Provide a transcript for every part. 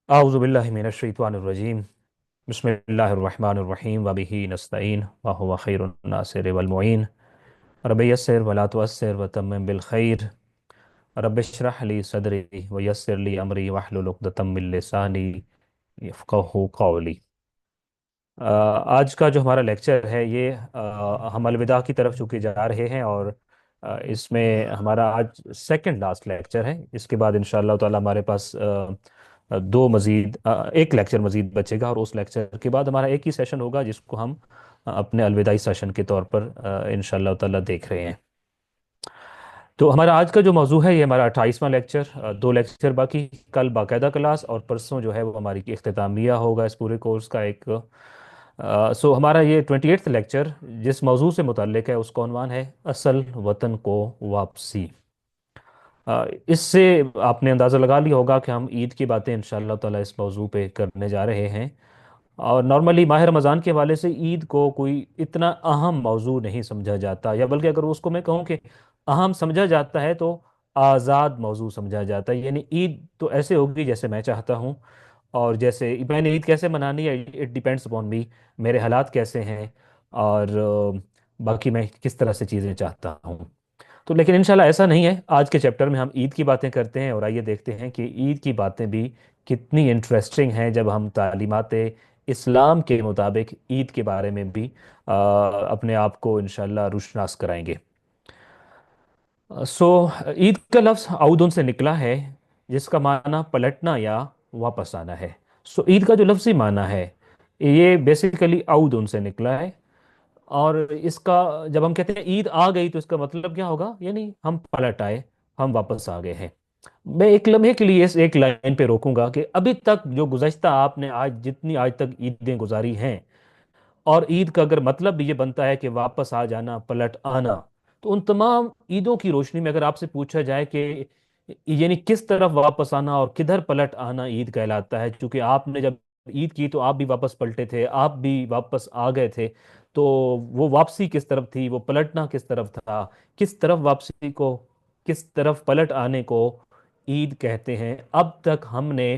अऊज़ु बिल्लाहि मिनश्शैतानिर्रजीम बिस्मिल्लाहिर्रहमानिर्रहीम वबिही नस्तईन व हुवा खैरुन नासिर वल मुईन रब्बि यस्सिर वला तुअस्सिर व तम्मिम बिल खैर रब्बि इश्रह ली सदरी व यस्सिर ली अमरी वहलुल उक़दतम मिन लिसानी यफ़क़हू क़ौली। आज का जो हमारा लेक्चर है ये हम अलविदा की तरफ चूके जा रहे हैं और इसमें हमारा आज सेकंड लास्ट लेक्चर है। इसके बाद इंशाअल्लाह ताला हमारे पास दो मज़ीद एक लेक्चर मज़ीद बचेगा और उस लेक्चर के बाद हमारा एक ही सेशन होगा जिसको हम अपने अलविदाई सेशन के तौर पर इंशाअल्लाह ताला देख रहे हैं। तो हमारा आज का जो मौजू है ये हमारा 28वां लेक्चर, दो लेक्चर बाकी, कल बाकायदा क्लास और परसों जो है वो हमारी इख्तितामिया होगा इस पूरे कोर्स का एक। सो हमारा ये 28th लेक्चर जिस मौजू से मुतल्लिक है उसका उन्वान है असल वतन को वापसी। इससे आपने अंदाज़ा लगा लिया होगा कि हम ईद की बातें इंशाअल्लाह ताला इस मौजू पे करने जा रहे हैं। और नॉर्मली माह रमज़ान के हवाले से ईद को कोई इतना अहम मौजू नहीं समझा जाता, या बल्कि अगर उसको मैं कहूँ कि अहम समझा जाता है तो आज़ाद मौजू समझा जाता है। यानी ईद तो ऐसे होगी जैसे मैं चाहता हूँ, और जैसे मैंने ईद कैसे मनानी है इट डिपेंड्स अपॉन मी, मेरे हालात कैसे हैं और बाकी मैं किस तरह से चीज़ें चाहता हूँ। तो लेकिन इंशाल्लाह ऐसा नहीं है। आज के चैप्टर में हम ईद की बातें करते हैं और आइए देखते हैं कि ईद की बातें भी कितनी इंटरेस्टिंग हैं जब हम तालीमात इस्लाम के मुताबिक ईद के बारे में भी अपने आप को इंशाल्लाह रुशनास कराएंगे। सो ईद का लफ्ज़ आउदुन से निकला है जिसका माना पलटना या वापस आना है। सो ईद का जो लफ्ज़ी माना है ये बेसिकली आउदुन से निकला है। और इसका जब हम कहते हैं ईद आ गई तो इसका मतलब क्या होगा, यानी हम पलट आए, हम वापस आ गए हैं। मैं एक लम्हे के लिए इस एक लाइन पे रोकूंगा कि अभी तक जो गुज़श्ता आपने आज जितनी आज तक ईदें गुजारी हैं, और ईद का अगर मतलब भी ये बनता है कि वापस आ जाना, पलट आना, तो उन तमाम ईदों की रोशनी में अगर आपसे पूछा जाए कि यानी किस तरफ वापस आना और किधर पलट आना ईद कहलाता है, क्योंकि आपने जब ईद की तो आप भी वापस पलटे थे, आप भी वापस आ गए थे, तो वो वापसी किस तरफ थी, वो पलटना किस तरफ था, किस तरफ वापसी को, किस तरफ पलट आने को ईद कहते हैं, अब तक हमने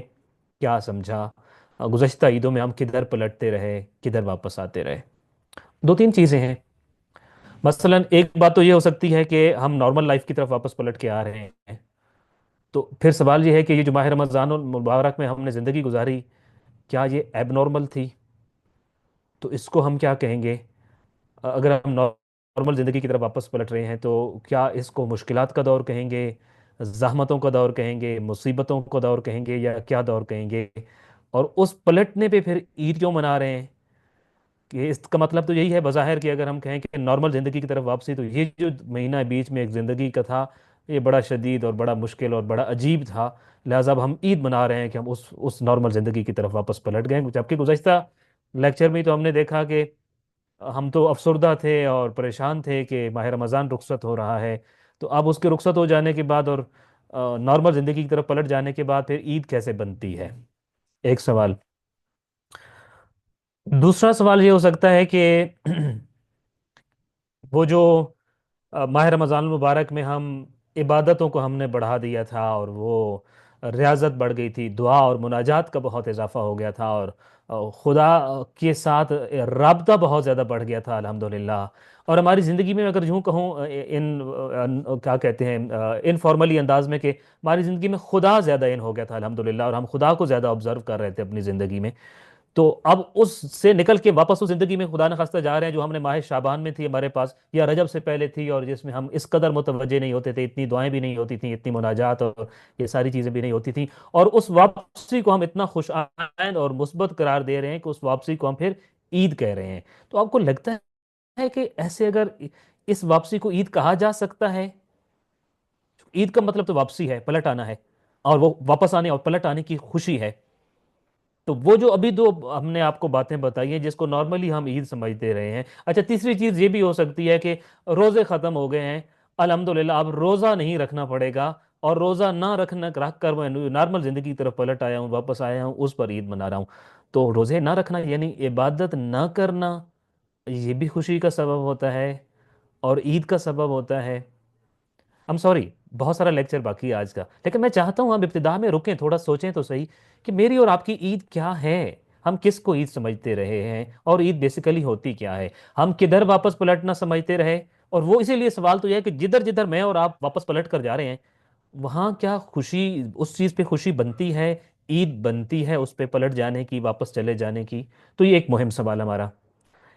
क्या समझा, गुज़श्ता ईदों में हम किधर पलटते रहे, किधर वापस आते रहे। दो तीन चीज़ें हैं। मसलन एक बात तो ये हो सकती है कि हम नॉर्मल लाइफ की तरफ वापस पलट के आ रहे हैं, तो फिर सवाल ये है कि ये जो माह रमज़ान मुबारक में हमने ज़िंदगी गुजारी, क्या ये एबनॉर्मल थी? तो इसको हम क्या कहेंगे? अगर हम नॉर्मल ज़िंदगी की तरफ वापस पलट रहे हैं तो क्या इसको मुश्किलात का दौर कहेंगे, ज़हमतों का दौर कहेंगे, मुसीबतों का दौर कहेंगे, या क्या दौर कहेंगे? और उस पलटने पे फिर ईद क्यों मना रहे हैं? कि इसका मतलब तो यही है बज़ाहिर कि अगर हम कहें कि नॉर्मल ज़िंदगी की तरफ वापसी, तो ये जो महीना बीच में एक ज़िंदगी का था ये बड़ा शदीद और बड़ा मुश्किल और बड़ा अजीब था, लिहाजा अब हम ईद मना रहे हैं कि हम उस नॉर्मल ज़िंदगी की तरफ वापस पलट गए। जबकि गुज़श्ता लेक्चर में ही तो हमने देखा कि हम तो अफसरदा थे और परेशान थे कि माह रमज़ान रुखसत हो रहा है, तो अब उसके रुखसत हो जाने के बाद और नॉर्मल ज़िंदगी की तरफ पलट जाने के बाद फिर ईद कैसे बनती है, एक सवाल। दूसरा सवाल ये हो सकता है कि वो जो माह रमज़ान मुबारक में हम इबादतों को हमने बढ़ा दिया था और वो रियाजत बढ़ गई थी, दुआ और मुनाजात का बहुत इजाफा हो गया था, और खुदा के साथ राबता बहुत ज़्यादा बढ़ गया था अल्हम्दुलिल्लाह। और हमारी ज़िंदगी में अगर यूँ कहूँ क्या कहते हैं इनफॉर्मली अंदाज में, कि हमारी ज़िंदगी में खुदा ज़्यादा इन हो गया था अल्हम्दुलिल्लाह, और हम खुदा को ज़्यादा ऑब्जर्व कर रहे थे अपनी ज़िंदगी में। तो अब उससे निकल के वापस उस जिंदगी में खुदा न खास्ता जा रहे हैं जो हमने माह शाबान में थी हमारे पास, या रजब से पहले थी, और जिसमें हम इस कदर मुतवज्जे नहीं होते थे, इतनी दुआएं भी नहीं होती थी, इतनी मुनाजात और ये सारी चीज़ें भी नहीं होती थी। और उस वापसी को हम इतना खुशआइंद और मुस्बत करार दे रहे हैं कि उस वापसी को हम फिर ईद कह रहे हैं। तो आपको लगता है कि ऐसे अगर इस वापसी को ईद कहा जा सकता है? ईद का मतलब तो वापसी है, पलट आना है, और वो वापस आने और पलट आने की खुशी है। तो वो जो अभी दो हमने आपको बातें बताई हैं जिसको नॉर्मली हम ईद समझते रहे हैं। अच्छा, तीसरी चीज ये भी हो सकती है कि रोजे खत्म हो गए हैं, अल्हम्दुलिल्लाह अब रोजा नहीं रखना पड़ेगा, और रोजा ना रखना रख कर मैं नॉर्मल जिंदगी की तरफ पलट आया हूँ, वापस आया हूँ, उस पर ईद मना रहा हूँ। तो रोजे ना रखना यानी इबादत ना करना, ये भी खुशी का सबब होता है और ईद का सबब होता है। सॉरी, बहुत सारा लेक्चर बाकी है आज का, लेकिन मैं चाहता हूँ हम इब्तिदा में रुकें, थोड़ा सोचें तो सही कि मेरी और आपकी ईद क्या है। हम किसको ईद समझते रहे हैं और ईद बेसिकली होती क्या है? हम किधर वापस पलटना समझते रहे? और वो इसीलिए सवाल तो यह है कि जिधर जिधर मैं और आप वापस पलट कर जा रहे हैं, वहां क्या खुशी, उस चीज पे खुशी बनती है? ईद बनती है उस पे पलट जाने की, वापस चले जाने की? तो ये एक मुहिम सवाल हमारा।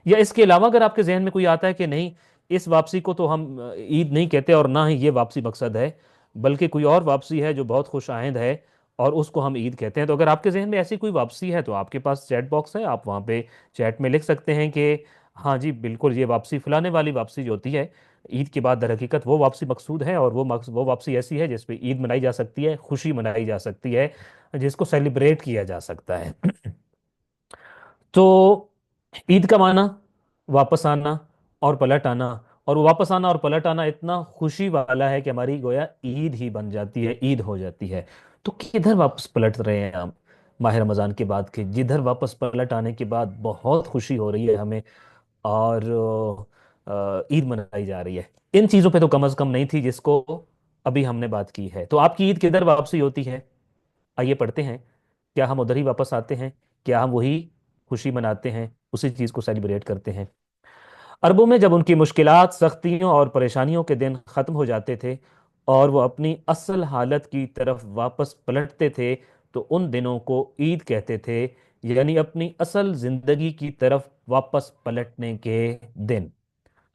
या इसके अलावा अगर आपके जहन में कोई आता है कि नहीं, इस वापसी को तो हम ईद नहीं कहते और ना ही ये वापसी मकसद है, बल्कि कोई और वापसी है जो बहुत खुश आइंद है और उसको हम ईद कहते हैं, तो अगर आपके जहन में ऐसी कोई वापसी है तो आपके पास चैट बॉक्स है, आप वहाँ पे चैट में लिख सकते हैं कि हाँ जी बिल्कुल, ये वापसी फलाने वाली वापसी जो होती है ईद के बाद, दर हकीकत वो वापसी मकसूद है, और वो वापसी ऐसी है जिसपे ईद मनाई जा सकती है, खुशी मनाई जा सकती है, जिसको सेलिब्रेट किया जा सकता है। तो ईद का माना वापस आना और पलट आना, और वो वापस आना और पलट आना इतना खुशी वाला है कि हमारी गोया ईद ही बन जाती है, ईद हो जाती है। तो किधर वापस पलट रहे हैं हम माह रमजान के बाद के, जिधर वापस पलट आने के बाद बहुत खुशी हो रही है हमें, और ईद मनाई जा रही है? इन चीजों पे तो कम से कम नहीं थी जिसको अभी हमने बात की है। तो आपकी ईद किधर वापसी होती है? आइए पढ़ते हैं। क्या हम उधर ही वापस आते हैं? क्या हम वही खुशी मनाते हैं, उसी चीज को सेलिब्रेट करते हैं? अरबों में जब उनकी मुश्किलात, सख्तियों और परेशानियों के दिन खत्म हो जाते थे और वो अपनी असल हालत की तरफ वापस पलटते थे, तो उन दिनों को ईद कहते थे, यानी अपनी असल जिंदगी की तरफ वापस पलटने के दिन।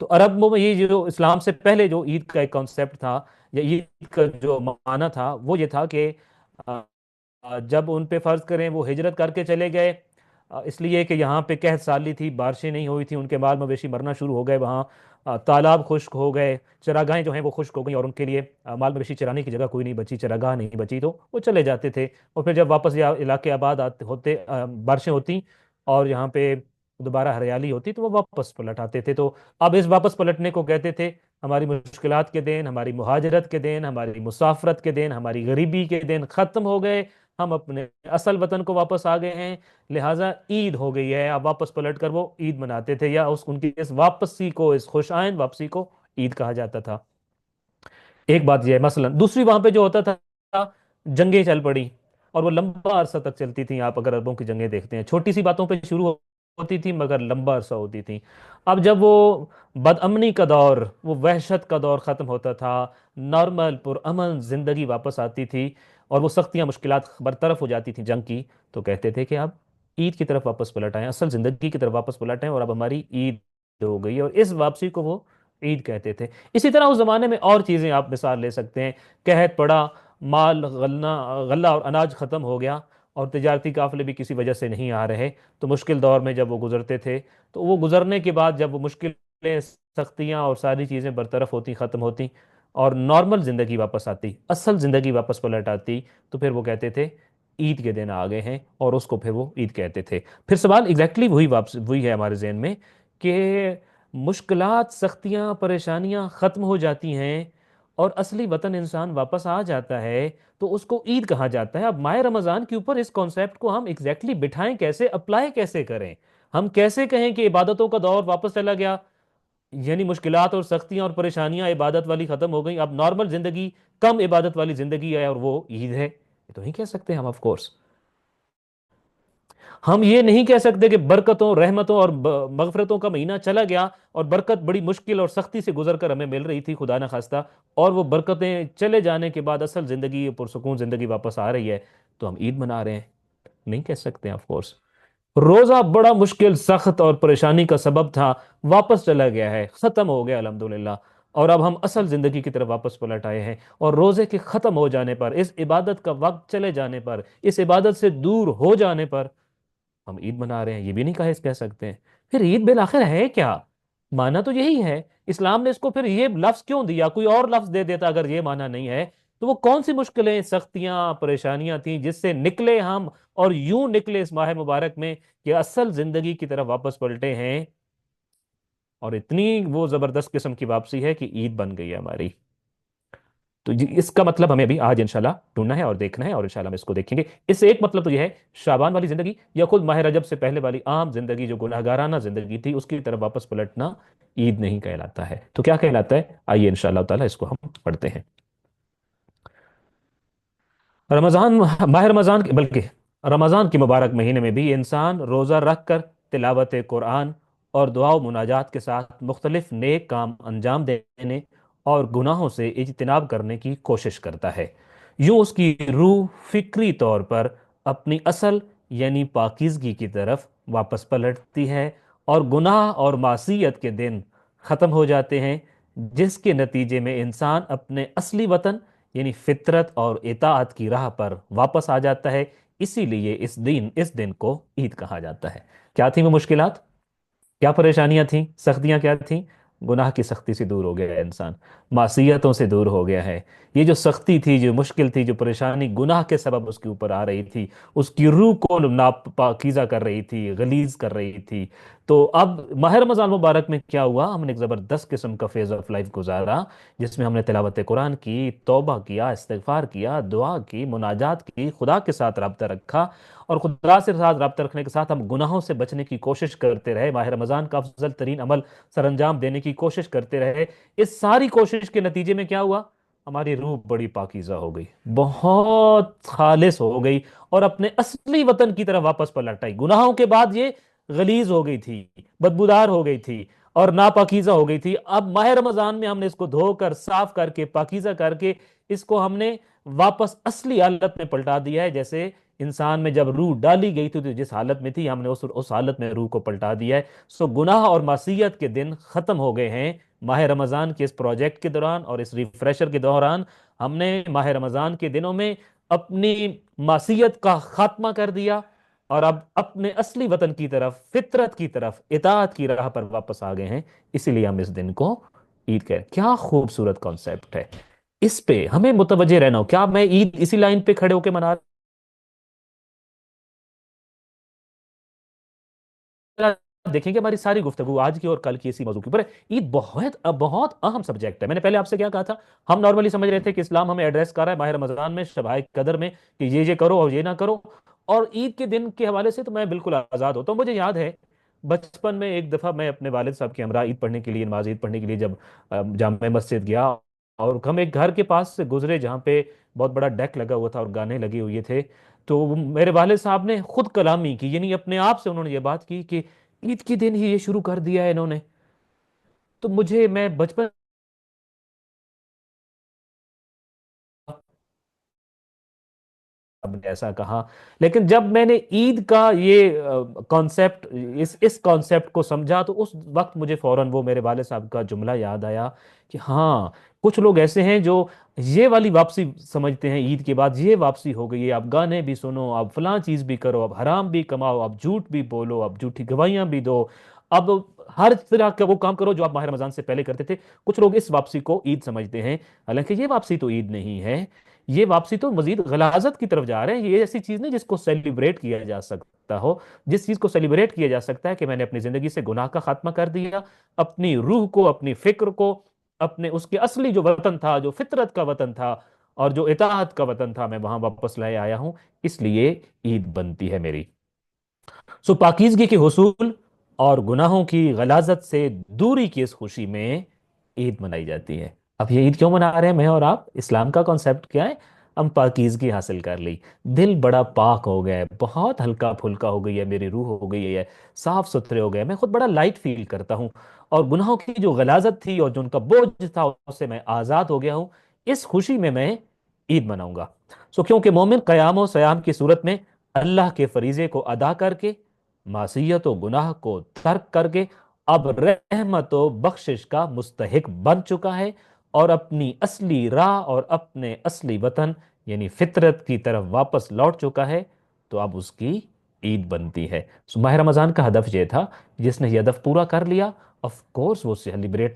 तो अरबों में ये जो इस्लाम से पहले जो ईद का एक कॉन्सेप्ट था, या ईद का जो माना था, वो ये था कि जब उन पे फर्ज करें वो हिजरत करके चले गए, इसलिए कि यहाँ पे कहत साली थी, बारिशें नहीं हुई थी, उनके माल मवेशी मरना शुरू हो गए, वहाँ तालाब खुश्क हो गए, चरागाहें जो हैं वो खुश्क हो गई, और उनके लिए माल मवेशी चराने की जगह कोई नहीं बची, चरागाह नहीं बची, तो वो चले जाते थे। और फिर जब वापस ये इलाके आबाद आते होते, बारिशें होती और यहाँ पे दोबारा हरियाली होती, तो वो वापस पलट आते थे। तो अब इस वापस पलटने को कहते थे हमारी मुश्किलात के दिन, हमारी मुहाजरत के दिन, हमारी मुसाफरत के दिन, हमारी गरीबी के दिन खत्म हो गए, हम अपने असल वतन को वापस आ गए हैं, लिहाजा ईद हो गई है। अब वापस पलट कर वो ईद मनाते थे, या उस उनकी इस वापसी को, इस खुशाइंद वापसी को ईद कहा जाता था। एक बात यह है, मसलन दूसरी वहां पे जो होता था, जंगें चल पड़ी, और वो लंबा अरसा तक चलती थी। आप अगर अरबों की जंगें देखते हैं, छोटी सी बातों पे शुरू होती थी मगर लंबा अरसा होती थी। अब जब वो बदअमनी का दौर, वो वहशत का दौर खत्म होता था, नॉर्मल पुरअमन जिंदगी वापस आती थी, और वो सख्तियां मुश्किलात बरतरफ हो जाती थी जंग की, तो कहते थे कि अब ईद की तरफ वापस पलट आए, असल जिंदगी की तरफ वापस पलट आए, और अब हमारी ईद हो गई है, और इस वापसी को वो ईद कहते थे। इसी तरह उस जमाने में और चीजें आप मिसाल ले सकते हैं, कहत पड़ा, माल गलना, गल्ला और अनाज खत्म हो गया, और तिजारती काफिले भी किसी वजह से नहीं आ रहे, तो मुश्किल दौर में जब वो गुजरते थे, तो वो गुजरने के बाद जब वो मुश्किलें, सख्तियां और सारी चीजें बरतरफ होती, खत्म होती, और नॉर्मल जिंदगी वापस आती, असल जिंदगी वापस पलट आती, तो फिर वो कहते थे ईद के दिन आ गए हैं, और उसको फिर वो ईद कहते थे। फिर सवाल एग्जैक्टली वही वापस वही है हमारे जहन में कि मुश्किलात, सख्तियां, परेशानियां खत्म हो जाती हैं और असली वतन इंसान वापस आ जाता है, तो उसको ईद कहा जाता है। अब माह रमजान के ऊपर इस कॉन्सेप्ट को हम एग्जैक्टली बिठाएं कैसे, अप्लाई कैसे करें? हम कैसे कहें कि इबादतों का दौर वापस चला गया, यानी मुश्किलात और सख्तियां और परेशानियां इबादत वाली खत्म हो गई, अब नॉर्मल जिंदगी, कम इबादत वाली जिंदगी है, और वो ईद है? ये तो नहीं कह सकते हम, ऑफ कोर्स। हम ये नहीं कह सकते कि बरकतों, रहमतों और मगफरतों का महीना चला गया, और बरकत बड़ी मुश्किल और सख्ती से गुजर कर हमें मिल रही थी, खुदा ना खास्ता, और वो बरकतें चले जाने के बाद असल जिंदगी, पुरसकून जिंदगी वापस आ रही है, तो हम ईद मना रहे हैं? नहीं कह सकते ऑफ कोर्स। रोजा बड़ा मुश्किल, सख्त और परेशानी का सबब था, वापस चला गया है, खत्म हो गया अल्हम्दुलिल्लाह, और अब हम असल जिंदगी की तरफ वापस पलट आए हैं। और रोजे के खत्म हो जाने पर, इस इबादत का वक्त चले जाने पर, इस इबादत से दूर हो जाने पर हम ईद मना रहे हैं, ये भी नहीं कह सकते हैं। फिर ईद बिल आखिर है क्या? माना तो यही है। इस्लाम ने इसको फिर ये लफ्ज क्यों दिया? कोई और लफ्ज दे देता अगर ये माना नहीं है। तो वो कौन सी मुश्किलें, सख्तियां, परेशानियां थी जिससे निकले हम, और यूं निकले इस माह मुबारक में कि असल जिंदगी की तरफ वापस पलटे हैं, और इतनी वो जबरदस्त किस्म की वापसी है कि ईद बन गई है हमारी। تو اس کا مطلب ہمیں ابھی آج انشاءاللہ ڈھونڈنا ہے اور دیکھنا ہے، اور انشاءاللہ ہم اس کو دیکھیں گے۔ اس سے ایک مطلب تو یہ ہے، شعبان والی زندگی یا خود ماہ رجب سے پہلے والی عام زندگی جو گناہگارانہ زندگی تھی اس کی طرف واپس پلٹنا عید نہیں کہلاتا ہے۔ تو کیا کہلاتا ہے؟ آئیے انشاءاللہ تعالیٰ اس کو ہم پڑھتے ہیں۔ رمضان، ماہ رمضان بلکہ رمضان کے مبارک مہینے میں بھی انسان روزہ رکھ کر تلاوت قرآن اور دعا و مناجات کے ساتھ مختلف نیک کام انجام دینے اور گناہوں سے اجتناب کرنے کی کوشش کرتا ہے۔ یوں اس کی روح فکری طور پر اپنی اصل یعنی پاکیزگی کی طرف واپس پلٹتی ہے، اور گناہ اور معصیت کے دن ختم ہو جاتے ہیں، جس کے نتیجے میں انسان اپنے اصلی وطن یعنی فطرت اور اطاعت کی راہ پر واپس آ جاتا ہے۔ اسی لیے اس دن کو عید کہا جاتا ہے۔ کیا تھیں وہ مشکلات؟ کیا پریشانیاں تھیں؟ سختیاں کیا تھیں؟ گناہ کی سختی سے دور ہو گیا ہے انسان، معصیتوں سے دور ہو گیا ہے۔ یہ جو سختی تھی، جو مشکل تھی، جو پریشانی گناہ کے سبب اس کے اوپر آ رہی تھی، اس کی روح کو ناپاکیزہ کر رہی تھی، غلیظ کر رہی تھی، تو اب ماہ رمضان مبارک میں کیا ہوا؟ ہم نے ایک زبردست قسم کا فیز آف لائف گزارا، جس میں ہم نے تلاوت قرآن کی، توبہ کیا، استغفار کیا، دعا کی، مناجات کی، خدا کے ساتھ رابطہ رکھا، اور خدا سے ساتھ رابطہ رکھنے کے ساتھ ہم گناہوں سے بچنے کی کوشش کرتے رہے، ماہ رمضان کا افضل ترین عمل سر انجام دینے کی کوشش کرتے رہے۔ اس ساری کوشش کے نتیجے میں کیا ہوا؟ ہماری روح بڑی پاکیزہ ہو گئی، بہت خالص ہو گئی، اور اپنے اصلی وطن کی طرف واپس پلٹ آئی۔ گناہوں کے بعد یہ غلیظ ہو گئی تھی، بدبودار ہو گئی تھی، اور ناپاکیزہ ہو گئی تھی۔ اب ماہ رمضان میں ہم نے اس کو دھو کر، صاف کر کے، پاکیزہ کر کے اس کو ہم نے واپس اصلی حالت میں پلٹا دیا ہے۔ جیسے انسان میں جب روح ڈالی گئی تھی تو جس حالت میں تھی، ہم نے اس حالت میں روح کو پلٹا دیا ہے۔ سو گناہ اور معصیت کے دن ختم ہو گئے ہیں ماہ رمضان کے اس پروجیکٹ کے دوران اور اس ریفریشر کے دوران۔ ہم نے ماہ رمضان کے دنوں میں اپنی معصیت کا خاتمہ کر دیا، اور اب اپنے اصلی وطن کی طرف، فطرت کی طرف، اطاعت کی راہ پر واپس آ گئے ہیں۔ اسی لیے ہم اس دن کو عید کہہ، کیا خوبصورت کانسیپٹ ہے! اس پہ ہمیں متوجہ رہنا ہو۔ کیا میں عید اسی لائن پہ کھڑے ہو کے منا دیکھیں گے؟ ہماری ساری گفتگو آج کی اور کل کی اسی موضوع کے اوپر ہے۔ عید بہت بہت اہم سبجیکٹ ہے۔ میں نے پہلے آپ سے کیا کہا تھا؟ ہم نارملی سمجھ رہے تھے کہ اسلام ہمیں ایڈریس کر رہا ہے ماہ رمضان میں، شب قدر میں، کہ یہ کرو اور یہ نہ کرو، اور عید کے دن کے حوالے سے تو میں بالکل آزاد ہوتا ہوں۔ مجھے یاد ہے بچپن میں ایک دفعہ میں اپنے والد صاحب کے ہمراہ عید پڑھنے کے لیے، نماز عید پڑھنے کے لیے جب جامع مسجد گیا، اور ہم ایک گھر کے پاس سے گزرے جہاں پہ بہت بڑا ڈیک لگا ہوا تھا اور گانے لگے ہوئے تھے، تو میرے والد صاحب نے خود کلامی کی، یعنی اپنے آپ سے انہوں نے یہ بات کی کہ عید کے دن ہی یہ شروع کر دیا ہے انہوں نے۔ تو مجھے، میں بچپن اب نے ایسا کہا، لیکن جب میں نے عید کا یہ کانسیپٹ، اس کانسیپٹ کو سمجھا، تو اس وقت مجھے فوراً وہ میرے والد صاحب کا جملہ یاد آیا کہ ہاں، کچھ لوگ ایسے ہیں جو یہ والی واپسی سمجھتے ہیں، عید کے بعد یہ واپسی ہو گئی ہے، آپ گانے بھی سنو، آپ فلاں چیز بھی کرو، آپ حرام بھی کماؤ، آپ جھوٹ بھی بولو، آپ جھوٹی گواہیاں بھی دو، اب ہر طرح کا وہ کام کرو جو آپ ماہ رمضان سے پہلے کرتے تھے۔ کچھ لوگ اس واپسی کو عید سمجھتے ہیں، حالانکہ یہ واپسی تو عید نہیں ہے، یہ واپسی تو مزید غلاظت کی طرف جا رہے ہیں۔ یہ ایسی چیز نہیں جس کو سیلیبریٹ کیا جا سکتا ہو۔ جس چیز کو سیلیبریٹ کیا جا سکتا ہے کہ میں نے اپنی زندگی سے گناہ کا خاتمہ کر دیا، اپنی روح کو، اپنی فکر کو، اپنے اس کے اصلی جو وطن تھا، جو فطرت کا وطن تھا اور جو اطاعت کا وطن تھا، میں وہاں واپس لے آیا ہوں۔ اس لیے عید بنتی ہے میری۔ سو پاکیزگی کے حصول اور گناہوں کی غلاظت سے دوری کی اس خوشی میں عید منائی جاتی ہے۔ اب یہ عید کیوں منا رہے ہیں میں اور آپ؟ اسلام کا کانسیپٹ کیا ہے؟ ہم پاکیزگی حاصل کر لی، دل بڑا پاک ہو گیا ہے، بہت ہلکا پھلکا ہو گئی ہے میری روح، ہو گئی ہے صاف ستھرے ہو گئے، میں خود بڑا لائٹ فیل کرتا ہوں، اور گناہوں کی جو غلاظت تھی اور جو ان کا بوجھ تھا اس سے میں آزاد ہو گیا ہوں۔ اس خوشی میں عید مناؤں گا۔ کیونکہ مومن قیام و سیام کی صورت میں اللہ کے فریضے کو ادا کر کے، معصیت و گناہ کو ترک کر کے، اب رحمت و بخشش کا مستحق بن چکا ہے، اور اپنی اصلی راہ اور اپنے اصلی وطن یعنی فطرت کی طرف واپس لوٹ چکا ہے، تو اب اس کی عید بنتی ہے۔ ماہ رمضان کا ہدف یہ تھا، جس نے یہ ہدف پورا کر لیا، آف کورس وہ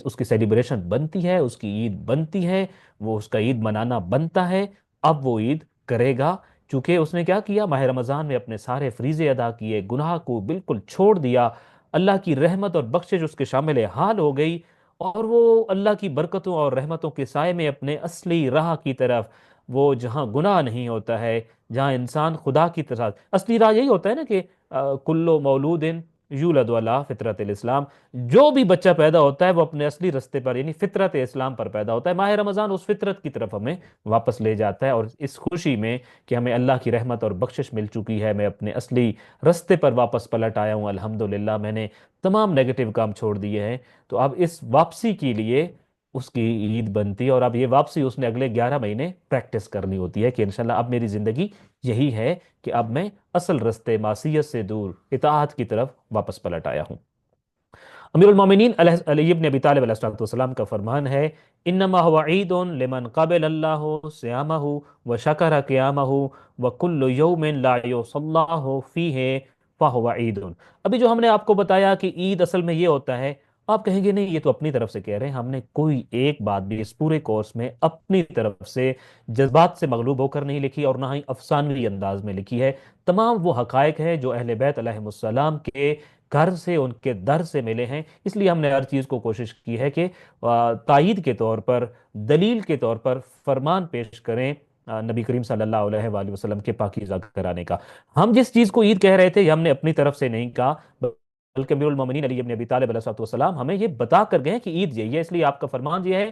اس کی سیلیبریشن بنتی ہے، اس کی عید بنتی ہے، وہ اس کا عید منانا بنتا ہے۔ اب وہ عید کرے گا، چونکہ اس نے کیا کیا؟ ماہ رمضان میں اپنے سارے فریضے ادا کیے، گناہ کو بالکل چھوڑ دیا، اللہ کی رحمت اور بخشش اس کے شامل حال ہو گئی، اور وہ اللہ کی برکتوں اور رحمتوں کے سائے میں اپنے اصلی راہ کی طرف، وہ جہاں گناہ نہیں ہوتا ہے، جہاں انسان خدا کی طرح، اصلی راہ یہی ہوتا ہے نا کہ کلو مولود یولد علی فطرت الاسلام، جو بھی بچہ پیدا ہوتا ہے وہ اپنے اصلی رستے پر یعنی فطرت اسلام پر پیدا ہوتا ہے۔ ماہ رمضان اس فطرت کی طرف ہمیں واپس لے جاتا ہے، اور اس خوشی میں کہ ہمیں اللہ کی رحمت اور بخشش مل چکی ہے، میں اپنے اصلی رستے پر واپس پلٹ آیا ہوں الحمدللہ، میں نے تمام نیگیٹو کام چھوڑ دیے ہیں، تو اب اس واپسی کے لیے اس کی عید بنتی ہے، اور اب یہ واپسی اس نے اگلے 11 مہینے پریکٹس کرنی ہوتی ہے کہ انشاءاللہ اب میری زندگی یہی ہے کہ اب میں اصل رستے معصیت سے دور اطاعت کی طرف واپس پلٹ آیا ہوں۔ امیر المومنین علی ابن ابی طالب علیہ السلام کا فرمان ہے، انما هو عید لمن قبل اللہ صیامہ وشکر قیامہ وکل یوم لا یصلی اللہ فیہ فہو عید۔ ابھی جو ہم نے آپ کو بتایا کہ عید اصل میں یہ ہوتا ہے، آپ کہیں گے نہیں یہ تو اپنی طرف سے کہہ رہے ہیں، ہم نے کوئی ایک بات بھی اس پورے کورس میں اپنی طرف سے جذبات سے مغلوب ہو کر نہیں لکھی، اور نہ ہی افسانوی انداز میں لکھی ہے۔ تمام وہ حقائق ہیں جو اہل بیت علیہ السلام کے گھر سے، ان کے در سے ملے ہیں، اس لیے ہم نے ہر چیز کو کوشش کی ہے کہ تائید کے طور پر، دلیل کے طور پر فرمان پیش کریں نبی کریم صلی اللہ علیہ وآلہ وسلم کے پاکیزہ کرانے کا۔ ہم جس چیز کو عید کہہ رہے تھے یہ ہم نے اپنی طرف سے نہیں کہا، بلکہ امیر المومنین علی ابن ابی طالب علیہ السلام ہمیں یہ بتا کر گئے کہ عید یہی ہے، اس لیے آپ کا فرمان یہ ہے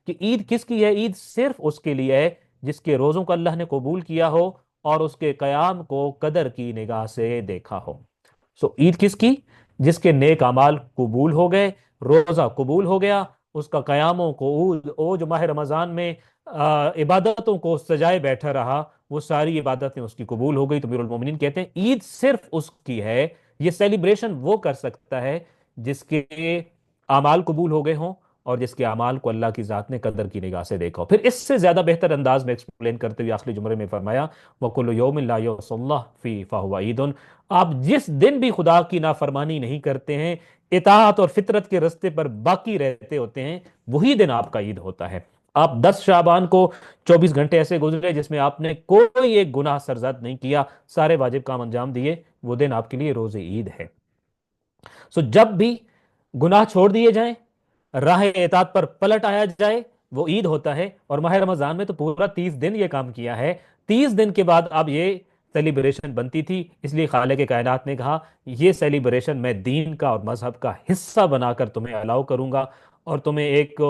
کہ عید کس کی ہے؟ عید صرف اس کے لیے ہے جس کے روزوں کو اللہ نے قبول کیا ہو اور اس کے قیام کو قدر کی نگاہ سے دیکھا ہو۔ عید کس کی؟ جس کے نیک اعمال قبول ہو گئے، روزہ قبول ہو گیا، اس کا قیاموں کو او جو ماہ رمضان میں عبادتوں کو سجائے بیٹھا رہا، وہ ساری عبادتیں اس کی قبول ہو گئی، تو امیر المومنین کہتے ہیں عید صرف اس کی ہے، یہ سیلیبریشن وہ کر سکتا ہے جس کے اعمال قبول ہو گئے ہوں اور جس کے اعمال کو اللہ کی ذات نے قدر کی نگاہ سے دیکھا ہو۔ پھر اس سے زیادہ بہتر انداز میں ایکسپلین کرتے ہوئے آخری جملے میں فرمایا وَكُلُّ يَوْمٍ لَا يُعْصَى اللَّهُ فِيهِ فَهُوَ عِيدٌ۔ آپ جس دن بھی خدا کی نافرمانی نہیں کرتے ہیں، اطاعت اور فطرت کے رستے پر باقی رہتے ہوتے ہیں، وہی دن آپ کا عید ہوتا ہے۔ آپ 10 شعبان کو 24 گھنٹے ایسے گزرے جس میں آپ نے کوئی ایک گناہ سرزد نہیں کیا، سارے واجب کام انجام دیے، وہ دن آپ کے لیے روز عید ہے۔ جب بھی گناہ چھوڑ دیے جائیں، راہ اطاعت پر پلٹ آیا جائے، وہ عید ہوتا ہے۔ اور ماہ رمضان میں تو پورا 30 دن یہ کام کیا ہے، 30 دن کے بعد اب یہ سیلیبریشن بنتی تھی، اس لیے خالق کائنات نے کہا یہ سیلیبریشن میں دین کا اور مذہب کا حصہ بنا کر تمہیں الاؤ کروں گا، اور تمہیں ایک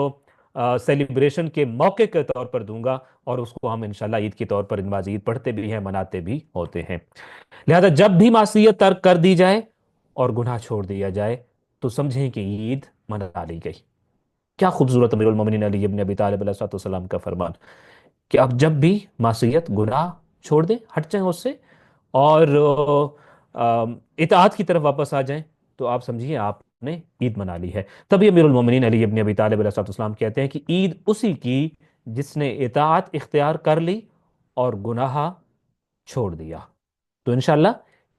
سیلیبریشن کے موقع کے طور پر دوں گا، اور اس کو ہم انشاءاللہ عید کے طور پر نماز عید پڑھتے بھی ہیں، مناتے بھی ہوتے ہیں۔ لہذا جب بھی معصیت ترک کر دی جائے اور گناہ چھوڑ دیا جائے تو سمجھیں کہ عید منا لی گئی۔ کیا خوبصورت امیر المومنین علی ابن ابی طالب علیہ السلام کا فرمان کہ آپ جب بھی معصیت گناہ چھوڑ دیں، ہٹ جائیں اس سے، اور اطاعت کی طرف واپس آ جائیں، تو آپ سمجھیے آپ نے عید منا لی ہے۔ تبھی امیر المومنین علی ابن ابی طالب علیہ السلام کہتے ہیں کہ عید اسی کی جس نے اطاعت اختیار کر لی اور گناہ چھوڑ دیا۔ تو انشاءاللہ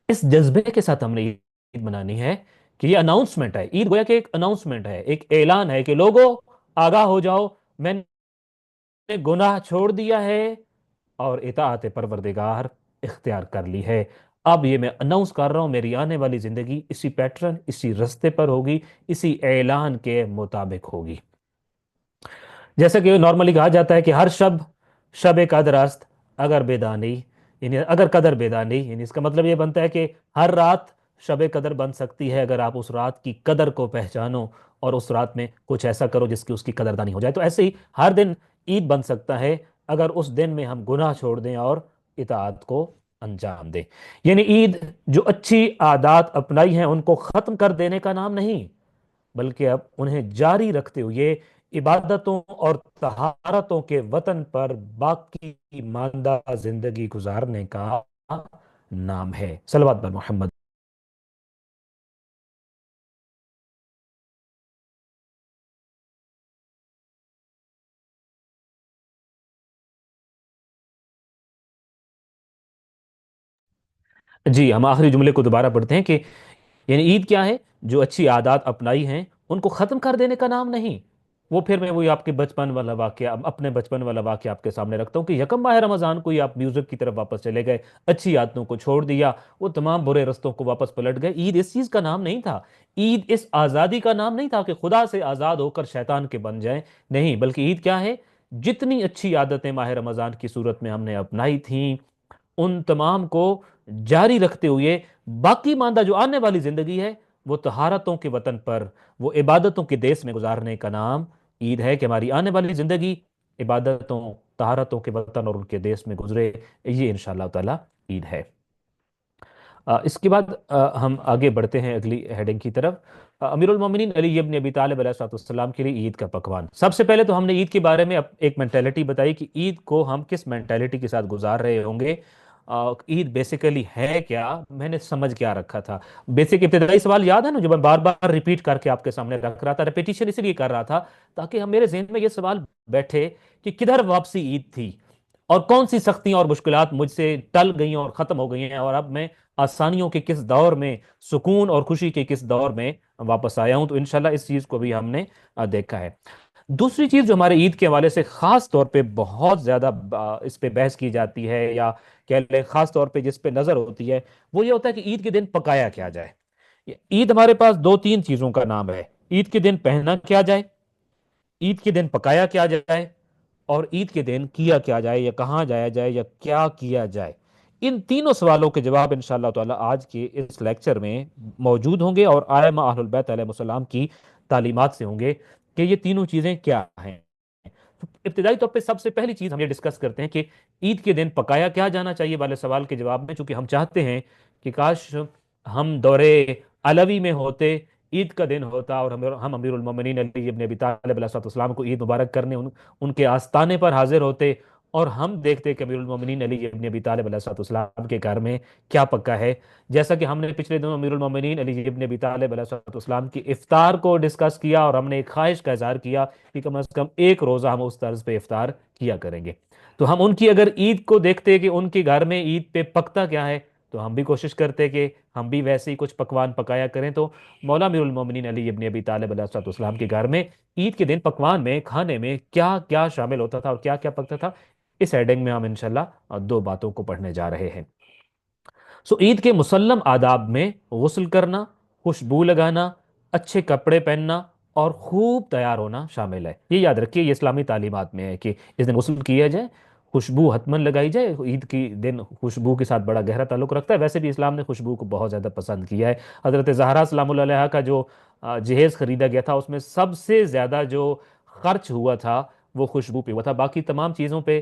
اس جذبے کے ساتھ ہم نے عید منانی ہے کہ یہ اناؤنسمنٹ ہے، عید گویا کہ ایک اناؤنسمنٹ ہے، ایک اعلان ہے کہ لوگوں آگاہ ہو جاؤ، میں نے گناہ چھوڑ دیا ہے اور اطاعت پروردگار اختیار کر لی ہے۔ اب یہ میں اناؤنس کر رہا ہوں، میری آنے والی زندگی اسی پیٹرن، اسی رستے پر ہوگی، اسی اعلان کے مطابق ہوگی۔ جیسا کہ نارملی کہا جاتا ہے کہ ہر شب قدر است اگر بیدانی، یعنی اگر قدر بیدانی، یعنی اس کا مطلب یہ بنتا ہے کہ ہر رات شب قدر بن سکتی ہے اگر آپ اس رات کی قدر کو پہچانو اور اس رات میں کچھ ایسا کرو جس کی اس کی قدردانی ہو جائے۔ تو ایسے ہی ہر دن عید بن سکتا ہے اگر اس دن میں ہم گناہ چھوڑ دیں اور اطاعت کو انجام دیں۔ یعنی عید جو اچھی عادات اپنائی ہیں ان کو ختم کر دینے کا نام نہیں، بلکہ اب انہیں جاری رکھتے ہوئے عبادتوں اور طہارتوں کے وطن پر باقی ماندہ زندگی گزارنے کا نام ہے۔ صلوات بر محمد۔ جی ہم آخری جملے کو دوبارہ پڑھتے ہیں کہ یعنی عید کیا ہے؟ جو اچھی عادات اپنائی ہیں ان کو ختم کر دینے کا نام نہیں، वो फिर मैं वही आपके बचपन वाला वाक्य, अपने बचपन वाला वाक्य आपके सामने रखता हूँ कि यकम माह रमजान को ही आप म्यूजिक की तरफ वापस चले गए, अच्छी आदतों को छोड़ दिया, वो तमाम बुरे रस्तों को वापस पलट गए। ईद इस चीज का नाम नहीं था, ईद इस आजादी का नाम नहीं था कि खुदा से आजाद होकर शैतान के बन जाएं। नहीं, बल्कि ईद क्या है, जितनी अच्छी आदतें माह रमजान की सूरत में हमने अपनाई थी, उन तमाम को जारी रखते हुए बाकी मांदा जो आने वाली जिंदगी है, वो तहारतों के वतन पर, वो इबादतों के देश में गुजारने का नाम ईद है। कि हमारी आने वाली जिंदगी इबादतों, तहारतों के वतन और उनके देश में गुजरे, ये इंशाअल्लाह ताला ईद है। इसके बाद हम आगे बढ़ते हैं अगली हेडिंग की तरफ। अमीरुल मोमिनीन अली इब्न अबी तालिब अलैहिस्सलाम के लिए ईद का पकवान। सबसे पहले तो हमने ईद के बारे में एक मेंटेलिटी बताई कि ईद को हम किस मेंटेलिटी के साथ गुजार रहे होंगे। ईद बेसिकली है क्या, मैंने समझ क्या रखा था। बेसिक इब्तिदाई सवाल याद है ना, जो मैं बार बार रिपीट करके आपके सामने रख रहा था, रिपीटिशन इसलिए कर रहा था ताकि हम मेरे जहन में ये सवाल बैठे कि किधर वापसी ईद थी, और कौन सी सख्तियां और मुश्किलात मुझसे टल गई और खत्म हो गई हैं, और अब मैं आसानियों के किस दौर में, सुकून और खुशी के किस दौर में वापस आया हूं। तो इंशाल्लाह इस चीज को भी हमने देखा है। दूसरी चीज जो हमारे ईद के हवाले से खास तौर पे बहुत ज्यादा इस पे बहस की जाती है, या कह लें खास तौर पे जिस पे नजर होती है, वो ये होता है कि ईद के दिन पकाया क्या जाए। ईद हमारे पास दो तीन चीजों का नाम है। ईद के दिन पहना क्या जाए, ईद के दिन पकाया क्या जाए, और ईद के दिन किया क्या जाए, या कहाँ जाया जाए, या क्या किया जाए। इन तीनों सवालों के जवाब इंशाअल्लाह ताला आज के इस लेक्चर में मौजूद होंगे, और आइम्मा अहलुल बैत अलैहिस्सलाम की तालीमात से होंगे कि ये तीनों चीजें क्या हैं। तो इब्तिदाई तौर पे सबसे पहली चीज हम ये डिस्कस करते हैं कि ईद के दिन पकाया क्या जाना चाहिए वाले सवाल के जवाब में, चूंकि हम चाहते हैं कि काश हम दौरे अलवी में होते, ईद का दिन होता, और हम अमीरुल मोमिनीन अली इब्न अबी तालिब अलैहिस्सलाम को ईद मुबारक करने उनके आस्ताने पर हाजिर होते, और हम देखते कि अमीरुल मोमिनीन अली इब्न अबी तालिब अलैहिस्सलाम के घर में क्या पक्का है। जैसा कि हमने पिछले दिनों अमीरुल मोमिनीन अली इब्न अबी तालिब अलैहिस्सलाम की इफ्तार को डिस्कस किया, और हमने एक ख्वाहिश का इजहार किया कि कम से कम एक रोज़ा हम उस तर्ज पे इफ्तार किया करेंगे। तो हम उनकी अगर ईद को देखते कि उनके घर में ईद पे पकता क्या है, तो हम भी कोशिश करते कि हम भी वैसे ही कुछ पकवान पकाया करें। तो मौला अमीरुल मोमिनीन अली इब्न अबी तालिब अलैहिस्सलाम के घर में ईद के दिन पकवान में, खाने में क्या क्या शामिल होता था और क्या क्या पकता था, इस हेडिंग में हम इंशाल्लाह दो बातों को पढ़ने जा रहे हैं। सो ईद के मुसल्लम आदाब में गुस्ल करना, खुशबू लगाना, अच्छे कपड़े पहनना और खूब तैयार होना शामिल है। ये याद रखिए, ये इस्लामी तालीमात में है कि इस दिन गुस्ल किया जाए, खुशबू हतमन लगाई जाए। ईद की दिन खुशबू के साथ बड़ा गहरा ताल्लुक रखता है। वैसे भी इस्लाम ने खुशबू को बहुत ज़्यादा पसंद किया है। हज़रत ज़हरा सलामुल्लाह अलैहा का जो जहेज़ खरीदा गया था, उसमें सबसे ज़्यादा जो खर्च हुआ था वो खुशबू पे हुआ था। बाकी तमाम चीज़ों पे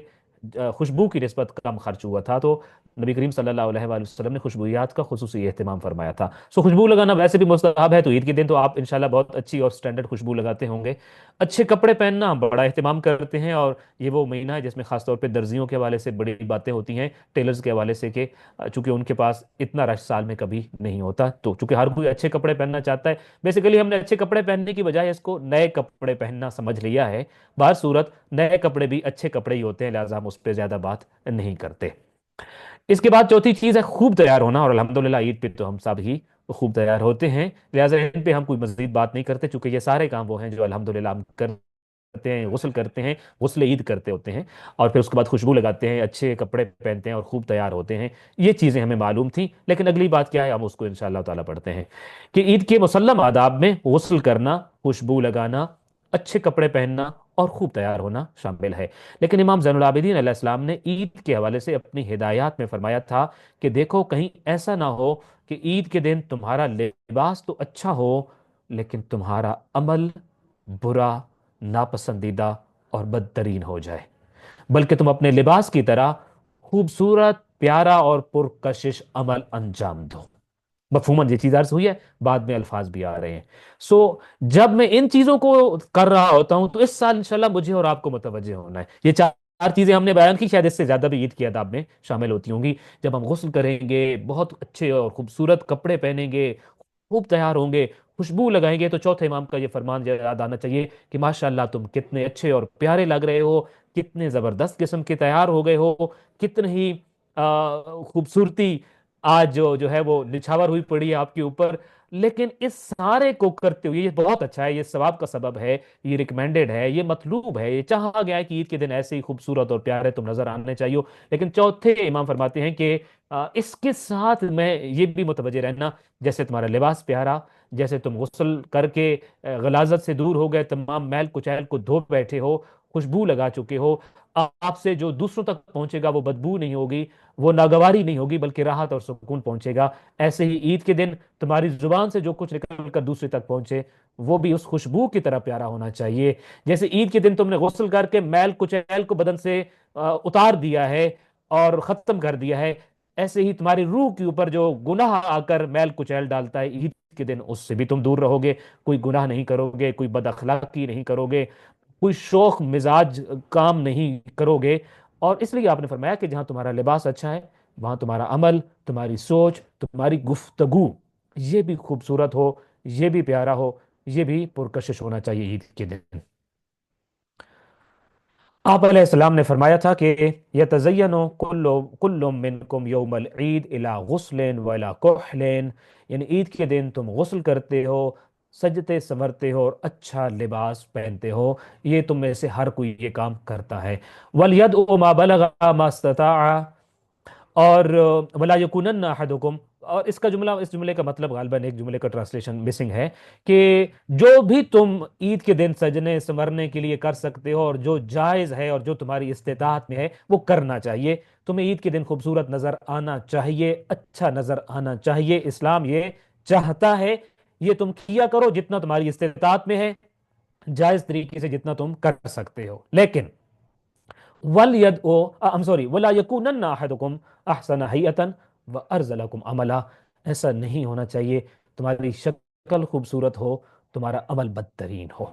खुशबू की निस्बत कम खर्च हुआ था। तो नबी करीम सल्लल्लाहु अलैहि वसल्लम ने खुशबूयात का खुसूसी एहतमाम फरमाया था। सो खुशबू लगाना वैसे भी मुस्तहब है, तो ईद के दिन तो आप इंशाल्लाह बहुत अच्छी और स्टैंडर्ड खुशबू लगाते होंगे। अच्छे कपड़े पहनना बड़ा एहतमाम करते हैं, और ये वो महीना है जिसमें खासतौर पे दर्जियों के हवाले से बड़ी बातें होती हैं, टेलर्स के हवाले से, कि चूंकि उनके पास इतना रश साल में कभी नहीं होता, तो चूंकि हर कोई अच्छे कपड़े पहनना चाहता है। बेसिकली हमने अच्छे कपड़े पहनने की बजाय इसको नए कपड़े पहनना समझ लिया है। बाहर सूरत नए कपड़े भी अच्छे कपड़े ही होते हैं, लिहाजा हम उस पर ज्यादा बात नहीं करते। इसके बाद चौथी चीज है खूब तैयार होना, और अल्हम्दुलिल्लाह ईद पे तो हम सब ही खूब तैयार होते हैं, लिहाजा इन पे हम कोई मजीद बात नहीं करते, चूंकि ये सारे काम वो हैं जो अल्हम्दुलिल्लाह हम करते हैं। गुस्ल करते हैं, गुस्ल ईद करते होते हैं, और फिर उसके बाद खुशबू लगाते हैं, अच्छे कपड़े पहनते हैं और खूब तैयार होते हैं। ये चीज़ें हमें मालूम थी, लेकिन अगली बात क्या है, हम उसको इंशाअल्लाह ताला पढ़ते हैं कि ईद के मुसल्लम आदाब में गुस्ल करना, खुशबू लगाना, अच्छे कपड़े पहनना और खूब तैयार होना शामिल है। लेकिन इमाम ज़ैनुल आबिदीन अलैहिस्सलाम ने ईद के हवाले से अपनी हिदायत में फरमाया था कि देखो कहीं ऐसा ना हो कि ईद के दिन तुम्हारा लिबास तो अच्छा हो, लेकिन तुम्हारा अमल बुरा, नापसंदीदा और बदतरीन हो जाए, बल्कि तुम अपने लिबास की तरह खूबसूरत, प्यारा और पुरकशिश अमल अंजाम दो। मफहूमन ये चीज अर्ज हुई है, बाद में अल्फाज भी आ रहे हैं। सो जब मैं इन चीजों को कर रहा होता हूं, तो इस साल इंशाल्लाह मुझे और आपको मुतवज्जे होना है। ये चार चार चीजें हमने बयान की, शायद इससे ज्यादा भी ईद की आदाब में शामिल होती होंगी। जब हम गुस्ल करेंगे, बहुत अच्छे और खूबसूरत कपड़े पहनेंगे, खूब तैयार होंगे, खुशबू लगाएंगे, तो चौथे इमाम का ये फरमान याद आना चाहिए कि माशाल्लाह तुम कितने अच्छे और प्यारे लग रहे हो, कितने जबरदस्त किस्म के तैयार हो गए हो, कितनी ही खूबसूरती आज जो जो है वो निछावर हुई पड़ी है आपके ऊपर। لیکن اس سارے کو کرتے ہوئے یہ بہت اچھا ہے، یہ ثواب کا سبب ہے، یہ ریکمینڈڈ ہے، یہ مطلوب ہے، یہ چاہا گیا ہے کہ عید کے دن ایسے ہی خوبصورت اور پیارے تم نظر آنے چاہیے، لیکن چوتھے امام فرماتے ہیں کہ اس کے ساتھ میں یہ بھی متوجہ رہنا، جیسے تمہارا لباس پیارا، جیسے تم غسل کر کے غلاظت سے دور ہو گئے، تمام میل کچیل کو دھو بیٹھے ہو، خوشبو لگا چکے ہو، آپ سے جو دوسروں تک پہنچے گا وہ بدبو نہیں ہوگی، وہ ناگواری نہیں ہوگی، بلکہ راحت اور سکون پہنچے گا۔ ایسے ہی عید کے دن تمہاری زبان سے جو کچھ نکل کر دوسرے تک پہنچے وہ بھی اس خوشبو کی طرح پیارا ہونا چاہیے۔ جیسے عید کے دن تم نے غسل کر کے میل کچیل کو بدن سے اتار دیا ہے اور ختم کر دیا ہے، ایسے ہی تمہاری روح کے اوپر جو گناہ آ کر میل کچیل ڈالتا ہے، عید کے دن اس سے بھی تم دور رہو گے، کوئی گناہ نہیں کرو گے، کوئی بد اخلاقی نہیں کرو گے، کوئی شوخ مزاج کام نہیں کرو گے۔ اور اس لیے آپ نے فرمایا کہ جہاں تمہارا لباس اچھا ہے وہاں تمہارا عمل، تمہاری سوچ، تمہاری گفتگو یہ بھی خوبصورت ہو، یہ بھی پیارا ہو، یہ بھی پرکشش ہونا چاہیے عید کے دن۔ آپ علیہ السلام نے فرمایا تھا کہ یتزین کل منکم یوم العید الی غسل و الی کحل، یعنی عید کے دن تم غسل کرتے ہو، سجتے سنورتے ہو اور اچھا لباس پہنتے ہو، یہ تم میں سے ہر کوئی یہ کام کرتا ہے۔ وَلْيَدْعُ مَا بَلَغَ مَا اسْتَطَاعَ، اور ولا یکونن احدکم، اور اس کا جملہ، اس جملے کا مطلب غالباً ایک جملے کا ٹرانسلیشن مسنگ ہے کہ جو بھی تم عید کے دن سجنے سنورنے کے لیے کر سکتے ہو اور جو جائز ہے اور جو تمہاری استطاعت میں ہے وہ کرنا چاہیے۔ تمہیں عید کے دن خوبصورت نظر آنا چاہیے، اچھا نظر آنا چاہیے، اسلام یہ چاہتا ہے، یہ تم کیا کرو جتنا تمہاری استطاعت میں ہے، جائز طریقے سے جتنا تم کر سکتے ہو، لیکن وَلَا يَكُونَنَّ أَحَدُكُمْ أَحْسَنَ حَيَّةً وَأَرْذَلَكُمْ عَمَلًا، ایسا نہیں ہونا چاہیے تمہاری شکل خوبصورت ہو، تمہارا عمل بدترین ہو۔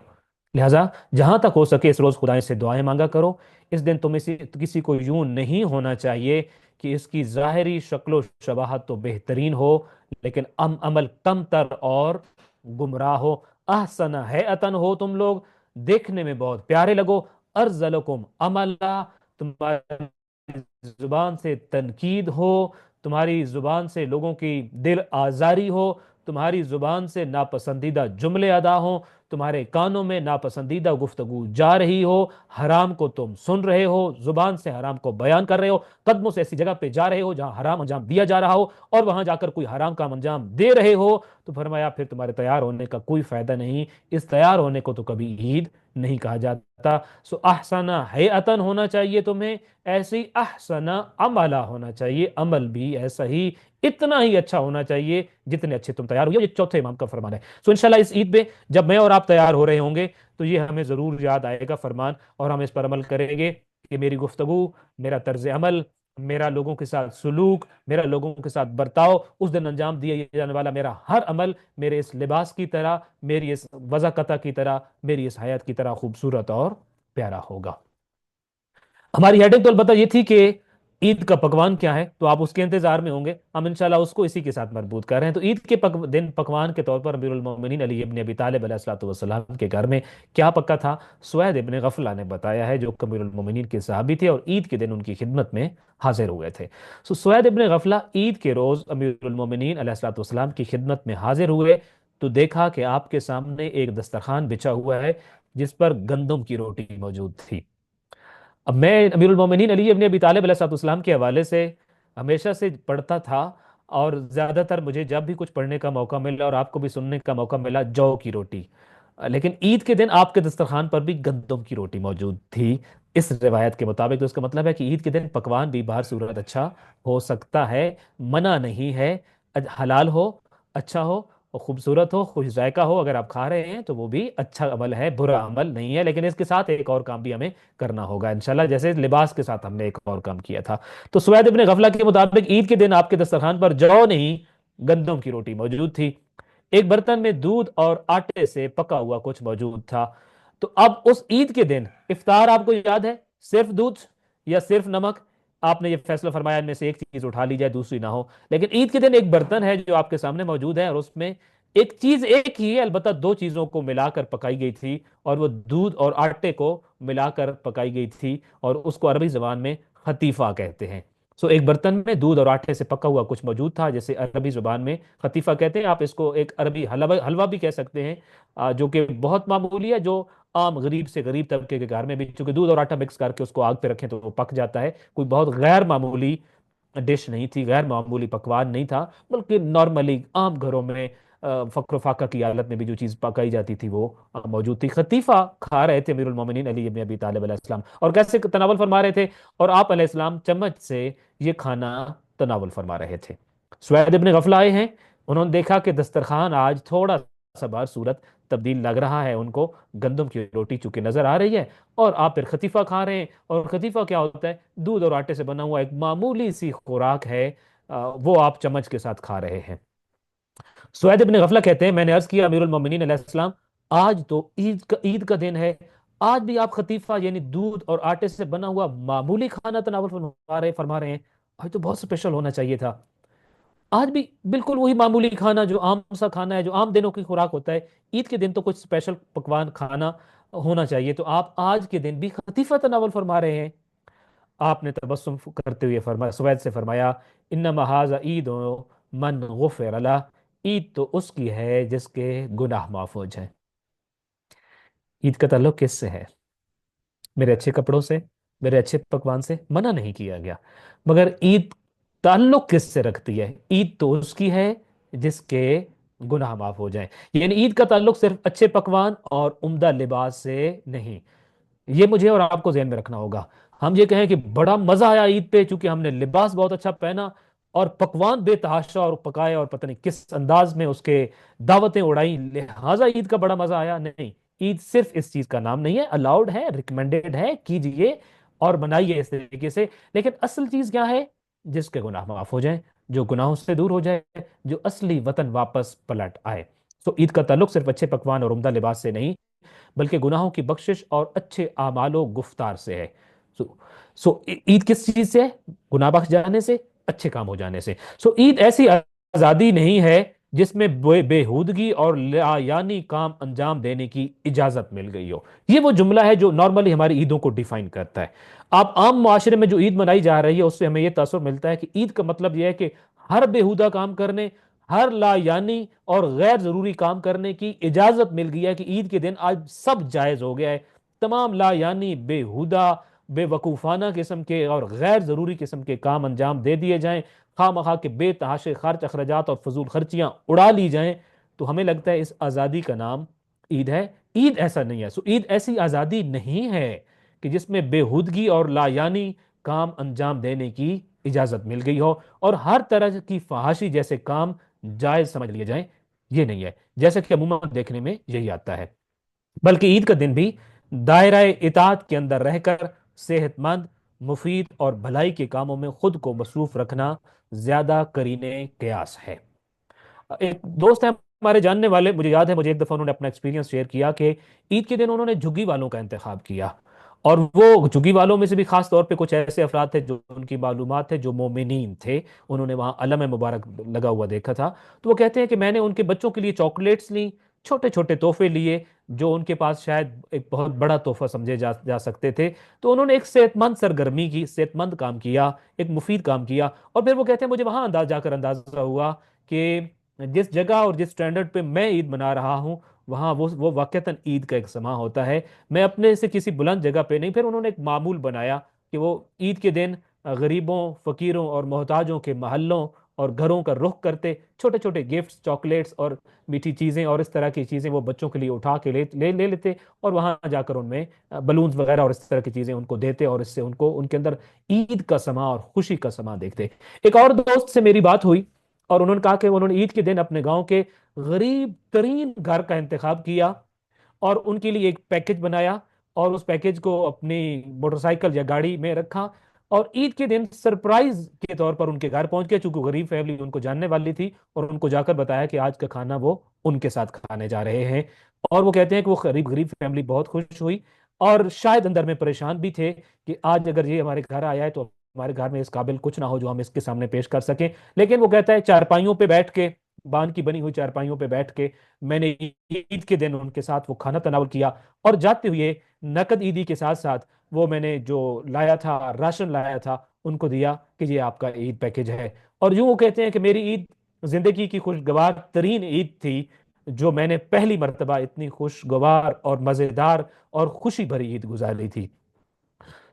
لہٰذا جہاں تک ہو سکے اس روز خدا سے دعائیں مانگا کرو۔ اس دن تم کسی کو یوں نہیں ہونا چاہیے کہ اس کی ظاہری شکل و شباہت تو بہترین ہو لیکن عمل کم تر اور گمراہ ہو۔ احسن حیاتن ہو تم لوگ، دیکھنے میں بہت پیارے لگو، ارزلکم عملا، تمہاری زبان سے تنقید ہو، تمہاری زبان سے لوگوں کی دل آزاری ہو، تمہاری زبان سے ناپسندیدہ جملے ادا ہوں، تمہارے کانوں میں ناپسندیدہ گفتگو جا رہی ہو، حرام کو تم سن رہے ہو، زبان سے حرام کو بیان کر رہے ہو، قدموں سے ایسی جگہ پہ جا رہے ہو جہاں حرام انجام دیا جا رہا ہو اور وہاں جا کر کوئی حرام کام انجام دے رہے ہو، تو فرمایا پھر تمہارے تیار ہونے کا کوئی فائدہ نہیں، اس تیار ہونے کو تو کبھی عید نہیں کہا جاتا۔ سو احسن حیاتن ہونا چاہیے تمہیں، ایسی احسن عملہ ہونا چاہیے، عمل بھی ایسا ہی اتنا ہی اچھا ہونا چاہیے جتنے اچھے تم تیار ہوئے۔ یہ چوتھے امام کا فرمان ہے۔ سو انشاءاللہ اس عید پہ جب میں اور آپ تیار ہو رہے ہوں گے تو یہ ہمیں ضرور یاد آئے گا فرمان، اور ہم اس پر عمل کریں گے کہ میری گفتگو، میرا طرز عمل، میرا لوگوں کے ساتھ سلوک، میرا لوگوں کے ساتھ برتاؤ، اس دن انجام دیا جانے والا میرا ہر عمل میرے اس لباس کی طرح، میری اس وضاقتہ کی طرح، میری اس حیات کی طرح خوبصورت اور پیارا ہوگا۔ ہماری ہیڈنگ تو البتہ یہ تھی کہ عید کا پکوان کیا ہے، تو آپ اس کے انتظار میں ہوں گے، ہم انشاءاللہ اس کو اسی کے ساتھ مربوط کر رہے ہیں۔ تو عید کے دن پکوان کے طور پر امیر المومنین علی ابن ابی طالب علیہ الصلوۃ والسلام کے گھر میں کیا پکا تھا، سوید ابن غفلہ نے بتایا ہے، جو امیر المومنین کے صحابی تھے اور عید کے دن ان کی خدمت میں حاضر ہوئے تھے۔ سوید ابن غفلہ عید کے روز امیر المومنین علیہ الصلوۃ والسلام کی خدمت میں حاضر ہوئے تو دیکھا کہ آپ کے سامنے ایک دسترخوان بچھا ہوا ہے جس پر گندم کی روٹی موجود تھی۔ اب میں امیر المومنین علی ابن ابی طالب علیہ السلام کے حوالے سے ہمیشہ سے پڑھتا تھا، اور زیادہ تر مجھے جب بھی کچھ پڑھنے کا موقع ملا اور آپ کو بھی سننے کا موقع ملا، جو کی روٹی، لیکن عید کے دن آپ کے دسترخوان پر بھی گندم کی روٹی موجود تھی اس روایت کے مطابق۔ تو اس کا مطلب ہے کہ عید کے دن پکوان بھی بہر صورت اچھا ہو سکتا ہے، منع نہیں ہے، حلال ہو، اچھا ہو اور خوبصورت ہو، خوش ذائقہ ہو، اگر آپ کھا رہے ہیں تو وہ بھی اچھا عمل ہے، برا عمل نہیں ہے، لیکن اس کے ساتھ ایک اور کام بھی ہمیں کرنا ہوگا انشاءاللہ، جیسے لباس کے ساتھ ہم نے ایک اور کام کیا تھا۔ تو سوید ابن غفلہ کے مطابق عید کے دن آپ کے دسترخوان پر جو نہیں، گندم کی روٹی موجود تھی، ایک برتن میں دودھ اور آٹے سے پکا ہوا کچھ موجود تھا۔ تو اب اس عید کے دن افطار آپ کو یاد ہے، صرف دودھ یا صرف نمک، آپ نے یہ فیصلہ فرمایا ان میں سے ایک چیز اٹھا لی جائے دوسری نہ ہو، لیکن عید کے دن ایک برتن ہے جو آپ کے سامنے موجود ہے اور اس میں ایک چیز ایک ہی ہے، البتہ دو چیزوں کو ملا کر پکائی گئی تھی، اور وہ دودھ اور آٹے کو ملا کر پکائی گئی تھی، اور اس کو عربی زبان میں خطیفہ کہتے ہیں۔ سو ایک برتن میں دودھ اور آٹے سے پکا ہوا کچھ موجود تھا، جیسے عربی زبان میں خطیفہ کہتے ہیں، آپ اس کو ایک عربی حلوہ حلوہ بھی کہہ سکتے ہیں، جو کہ بہت معمولی ہے، جو عام غریب سے غریب طبقے کے گھر میں بھی، چونکہ دودھ اور آٹا مکس کر کے اس کو آگ پہ رکھیں تو وہ پک جاتا ہے، کوئی بہت غیر معمولی ڈش نہیں تھی، غیر معمولی پکوان نہیں تھا، بلکہ نارملی عام گھروں میں فقر و فاقہ کی حالت میں بھی جو چیز پکائی جاتی تھی وہ موجود تھی۔ خطیفہ کھا رہے تھے امیر المومنین علی ابن ابی طالب علیہ السلام، اور کیسے تناول فرما رہے تھے، اور آپ علیہ السلام چمچ سے یہ کھانا تناول فرما رہے تھے۔ سوید ابن غفلہ آئے ہیں، انہوں نے دیکھا کہ دسترخوان آج تھوڑا سا بار صورت تبدیل لگ رہا ہے ان کو، گندم کی روٹی چونکہ نظر آ رہی ہے، اور آپ پھر خطیفہ کھا رہے ہیں، اور خطیفہ کیا ہوتا ہے؟ دودھ اور آٹے سے بنا ہوا ایک معمولی سی خوراک ہے، وہ آپ چمچ کے ساتھ کھا رہے ہیں۔ سوید ابن غفلہ کہتے ہیں میں نے عرض کیا امیر المومنین علیہ السلام، آج تو عید کا دن ہے، آج بھی آپ خطیفہ یعنی دودھ اور آٹے سے بنا ہوا معمولی کھانا تناول فرما رہے ہیں، آج تو بہت اسپیشل ہونا چاہیے تھا، آج بھی بالکل وہی معمولی کھانا جو عام سا کھانا ہے، جو عام دنوں کی خوراک ہوتا ہے، عید کے دن تو کچھ اسپیشل پکوان کھانا ہونا چاہیے، تو آپ آج کے دن بھی خطیفہ تناول فرما رہے ہیں۔ آپ نے تبسم کرتے ہوئے سوید سے فرمایا، انما ھذا عید من غفر لہ، عید تو اس کی ہے جس کے گناہ معاف ہو جائیں۔ عید کا تعلق کس سے ہے؟ میرے اچھے کپڑوں سے، میرے اچھے پکوان سے منع نہیں کیا گیا، مگر عید تعلق کس سے رکھتی ہے؟ عید تو اس کی ہے جس کے گناہ معاف ہو جائیں، یعنی عید کا تعلق صرف اچھے پکوان اور عمدہ لباس سے نہیں، یہ مجھے اور آپ کو ذہن میں رکھنا ہوگا۔ ہم یہ کہیں کہ بڑا مزہ آیا عید پہ چونکہ ہم نے لباس بہت اچھا پہنا اور پکوان بے تحاشا اور پکائے اور پتہ نہیں کس انداز میں اس کے دعوتیں اڑائیں، لہٰذا عید کا بڑا مزہ آیا، نہیں، عید صرف اس چیز کا نام نہیں ہے، الاؤڈ ہے، ریکمینڈیڈ ہے، کیجئے اور منائیے اس طریقے سے، لیکن اصل چیز کیا ہے؟ جس کے گناہ معاف ہو جائیں، جو گناہوں سے دور ہو جائے، جو اصلی وطن واپس پلٹ آئے۔ تو عید کا تعلق صرف اچھے پکوان اور عمدہ لباس سے نہیں، بلکہ گناہوں کی بخشش اور اچھے اعمال و گفتار سے ہے۔ سو عید کس چیز سے ہے؟ گناہ بخش جانے سے، اچھے کام ہو جانے سے۔ عید ایسی آزادی نہیں ہے جس میں بےہودگی اور لا یعنی کام انجام دینے کی اجازت مل گئی ہو، یہ وہ جملہ ہے جو نارملی ہماری عیدوں کو ڈیفائن کرتا ہے۔ آپ عام معاشرے میں جو عید منائی جا رہی ہے اس سے ہمیں یہ تاثر ملتا ہے کہ عید کا مطلب یہ ہے کہ ہر بےہودہ کام کرنے، ہر لا یعنی اور غیر ضروری کام کرنے کی اجازت مل گئی ہے، کہ عید کے دن آج سب جائز ہو گیا ہے، تمام لا یعنی بےہودہ بے وقوفانہ قسم کے اور غیر ضروری قسم کے کام انجام دے دیے جائیں، خواہ مخواہ کے بے تحاشے خرچ اخراجات اور فضول خرچیاں اڑا لی جائیں، تو ہمیں لگتا ہے اس آزادی کا نام عید ہے۔ عید ایسا نہیں ہے، عید ایسی آزادی نہیں ہے کہ جس میں بےہودگی اور لا یعنی کام انجام دینے کی اجازت مل گئی ہو اور ہر طرح کی فحاشی جیسے کام جائز سمجھ لیے جائیں، یہ نہیں ہے، جیسا کہ عموماً دیکھنے میں یہی آتا ہے۔ بلکہ عید کا دن بھی دائرہ اطاعت کے اندر رہ کر صحت مند، مفید اور بھلائی کے کاموں میں خود کو مصروف رکھنا زیادہ قرینِ قیاس ہے۔ ایک دوست ہے ہمارے جاننے والے، مجھے یاد ہے مجھے ایک دفعہ انہوں نے اپنا ایکسپیرینس شیئر کیا کہ عید کے دن انہوں نے جھگی والوں کا انتخاب کیا، اور وہ جھگی والوں میں سے بھی خاص طور پہ کچھ ایسے افراد تھے جو ان کی معلومات تھے جو مومنین تھے، انہوں نے وہاں علم مبارک لگا ہوا دیکھا تھا، تو وہ کہتے ہیں کہ میں نے ان کے بچوں کے لیے چاکلیٹس لی، چھوٹے چھوٹے تحفے لیے جو ان کے پاس شاید ایک بہت بڑا تحفہ سمجھے جا سکتے تھے، تو انہوں نے ایک صحت مند سرگرمی کی، صحت مند کام کیا، ایک مفید کام کیا، اور پھر وہ کہتے ہیں مجھے وہاں جا کر اندازہ ہوا کہ جس جگہ اور جس سٹینڈرڈ پہ میں عید منا رہا ہوں وہاں وہ واقعتاً عید کا ایک سماں ہوتا ہے، میں اپنے سے کسی بلند جگہ پہ نہیں۔ پھر انہوں نے ایک معمول بنایا کہ وہ عید کے دن غریبوں، فقیروں اور محتاجوں کے محلوں اور گھروں کا رخ کرتے، چھوٹے چھوٹے گفٹس، چاکلیٹس اور میٹھی چیزیں اور اس طرح کی چیزیں وہ بچوں کے لیے اٹھا کے لے لیتے، اور وہاں جا کر ان میں بلونز وغیرہ اور اس طرح کی چیزیں ان کو دیتے، اور اس سے ان کو ان کے اندر عید کا سماں اور خوشی کا سماں دیکھتے۔ ایک اور دوست سے میری بات ہوئی اور انہوں نے کہا کہ انہوں نے عید کے دن اپنے گاؤں کے غریب ترین گھر کا انتخاب کیا اور ان کے لیے ایک پیکج بنایا، اور اس پیکج کو اپنی موٹر سائیکل یا گاڑی میں رکھا، اور عید کے دن سرپرائز کے طور پر ان کے گھر پہنچ گیا، چونکہ غریب فیملی ان کو جاننے والی تھی، اور ان کو جا کر بتایا کہ آج کا کھانا وہ ان کے ساتھ کھانے جا رہے ہیں، اور وہ کہتے ہیں کہ وہ غریب فیملی بہت خوش ہوئی، اور شاید اندر میں پریشان بھی تھے کہ آج اگر یہ ہمارے گھر آیا ہے تو ہمارے گھر میں اس قابل کچھ نہ ہو جو ہم اس کے سامنے پیش کر سکیں، لیکن وہ کہتا ہے چارپائیوں پہ بیٹھ کے، بان کی بنی ہوئی چارپائیوں پہ بیٹھ کے میں نے عید کے دن ان کے ساتھ وہ کھانا تناول کیا، اور جاتے ہوئے نقد عیدی کے ساتھ ساتھ وہ میں نے جو لایا تھا، راشن لایا تھا، उनको दिया कि ये आपका ईद पैकेज है। और यूं वो कहते हैं कि मेरी ईद जिंदगी की खुशगवार तरीन ईद थी, जो मैंने पहली मर्तबा इतनी खुशगवार और मजेदार और खुशी भरी ईद गुजारी थी।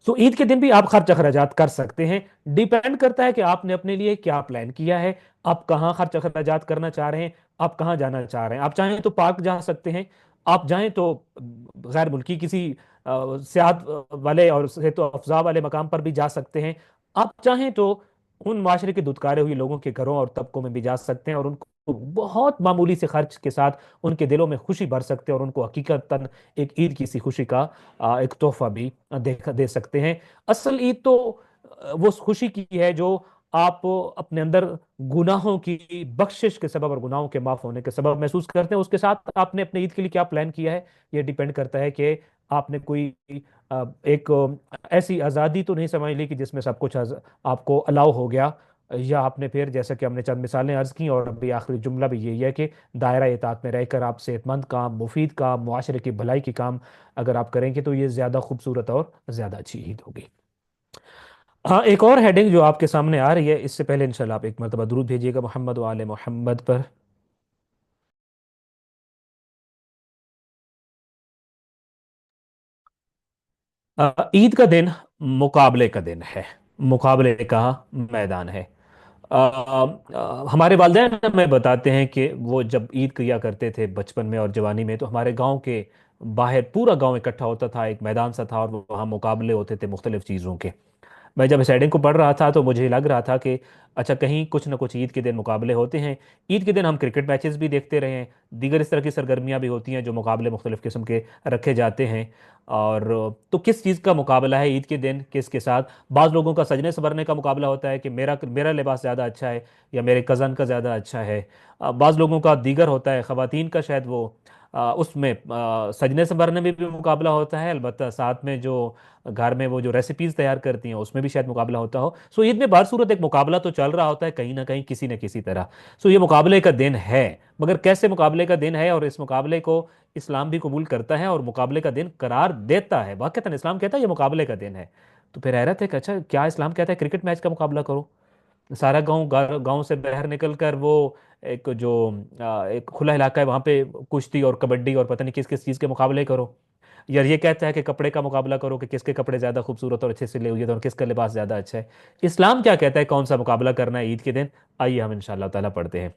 तो ईद के दिन भी आप खर्च अखराजात कर सकते हैं। डिपेंड करता है कि आपने अपने लिए क्या प्लान किया है, आप कहाँ खर्च अखराजात करना चाह रहे हैं, आप कहाँ जाना चाह रहे हैं। आप चाहें तो पार्क जा सकते हैं, आप चाहें तो गैर मुल्की किसी सियाहत वाले और सेहत अफजा वाले मकाम पर भी जा सकते हैं। आप चाहें तो उन माशरे के दुत्कारे हुए लोगों के घरों और तबकों में भी जा सकते हैं और उनको बहुत मामूली से खर्च के साथ उनके दिलों में खुशी भर सकते हैं और उनको हकीकतन एक ईद की सी खुशी का एक तोहफा भी दे सकते हैं। असल ईद तो वो खुशी की है जो आप अपने अंदर गुनाहों की बख्शिश के सबब और गुनाहों के माफ होने के सबब महसूस करते हैं। उसके साथ आपने अपने ईद के लिए क्या प्लान किया है, ये डिपेंड करता है कि आपने कोई एक ऐसी आज़ादी तो नहीं समझ ली कि जिसमें सब कुछ आपको अलाउ हो गया, या आपने फिर जैसा कि हमने चंद मिसालें अर्ज की और अभी आखिरी जुमला भी यही है कि दायरा इताअत में रहकर आप सेहतमंद काम, मुफीद काम, मुआशरे की भलाई की काम अगर आप करेंगे तो ये ज़्यादा खूबसूरत और ज़्यादा अच्छी ईद होगी। हाँ, एक और हेडिंग जो आपके सामने आ रही है, इससे पहले इंशाल्लाह आप एक मरतबा दुरूद भेजिएगा मोहम्मद वाले मोहम्मद पर। ईद का दिन मुकाबले का दिन है, मुकाबले का मैदान है। हमारे वालिदैन हमें बताते हैं कि वो जब ईद किया करते थे बचपन में और जवानी में, तो हमारे गांव के बाहर पूरा गांव इकट्ठा होता था, एक मैदान सा था और वहाँ मुकाबले होते थे मुख्तलिफ चीज़ों के। मैं जब इस हेडिंग को पढ़ रहा था तो मुझे लग रहा था कि अच्छा, कहीं कुछ ना कुछ ईद के दिन मुकाबले होते हैं। ईद के दिन हम क्रिकेट मैचेस भी देखते रहे हैं, दीगर इस तरह की सरगर्मियाँ भी होती हैं जो मुकाबले मुख्तलिफ किस्म के रखे जाते हैं। और तो किस चीज़ का मुकाबला है ईद के दिन किसके साथ? बाज़ लोगों का सजने संवरने का मुकाबला होता है कि मेरा मेरा लिबास ज़्यादा अच्छा है या मेरे कज़न का ज़्यादा अच्छा है। बाज़ लोगों का दीगर होता है, ख़वातीन का शायद वो उसमें सजने संवरने में भी मुकाबला होता है, अलबत्ता साथ में जो घर में वो जो रेसिपीज तैयार करती हैं उसमें भी शायद मुकाबला होता हो। सो ईद में बार सूरत एक मुकाबला तो चल रहा होता है कहीं ना कहीं किसी न किसी तरह। सो ये मुकाबले का दिन है, मगर कैसे मुकाबले का दिन है, और इस मुकाबले को इस्लाम भी कबूल करता है और मुकाबले का दिन करार देता है। वाकई इस्लाम कहता है ये मुकाबले का दिन है। तो फिर हैरत है कि अच्छा, क्या इस्लाम कहता है क्रिकेट मैच का मुकाबला करो? सारा गांव गांव से बाहर निकल कर वो एक जो एक खुला इलाका है वहां पे कुश्ती और कबड्डी और पता नहीं किस किस चीज के मुकाबले करो। यार ये कहता है कि कपड़े का मुकाबला करो कि किसके कपड़े ज्यादा खूबसूरत और अच्छे से ले हुए और किसका लिबास ज्यादा अच्छा है। इस्लाम क्या कहता है कौन सा मुकाबला करना है ईद के दिन? आइए हम इंशाअल्लाह ताला पढ़ते हैं।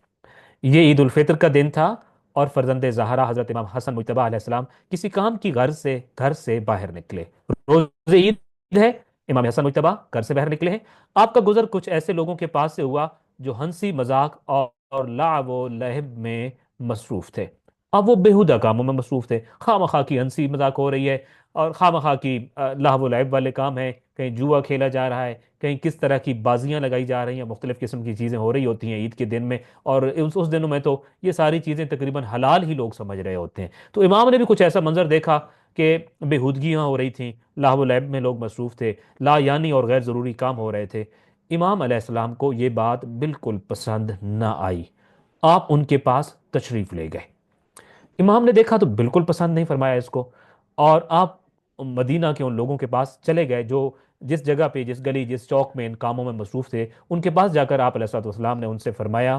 ये ईद उल फितर का दिन था और फर्जंद जहरा हजरत इमाम हसन मुजतबा अलैहिस्सलाम किसी काम की घर से बाहर निकले। रोज़े ईद है, इमाम हसन मुजतबा घर से बाहर निकले हैं। आपका गुजर कुछ ऐसे लोगों के पास से हुआ जो हंसी मजाक और लाव व लहब में मसरूफ थे। अब वो बेहुदा कामों में मसरूफ थे, खामखा की हंसी मजाक हो रही है और खामखा की लाव व लहब वाले काम है, कहीं जुआ खेला जा रहा है, कहीं किस तरह की बाजियां लगाई जा रही हैं, मुख्तलिफ किस्म की चीज़ें हो रही होती हैं ईद के दिन में। और उस दिनों में तो ये सारी चीज़ें तकरीबन हलाल ही लोग समझ रहे होते हैं। तो इमाम ने भी कुछ ऐसा मंजर देखा कि बेहूदगियाँ हो रही थीं, लाहव लैब में लोग मसरूफ़ थे, ला यानी और गैर ज़रूरी काम हो रहे थे। इमाम अलैहिस्सलाम को ये बात बिल्कुल पसंद ना आई। आप उनके पास तशरीफ़ ले गए। इमाम ने देखा तो बिल्कुल पसंद नहीं फरमाया इसको, और आप मदीना के उन लोगों के पास चले गए जो जिस जगह पे, जिस गली, जिस चौक में इन कामों में मसरूफ थे। उनके पास जाकर आप अलैहिस्सलाम ने उनसे फरमाया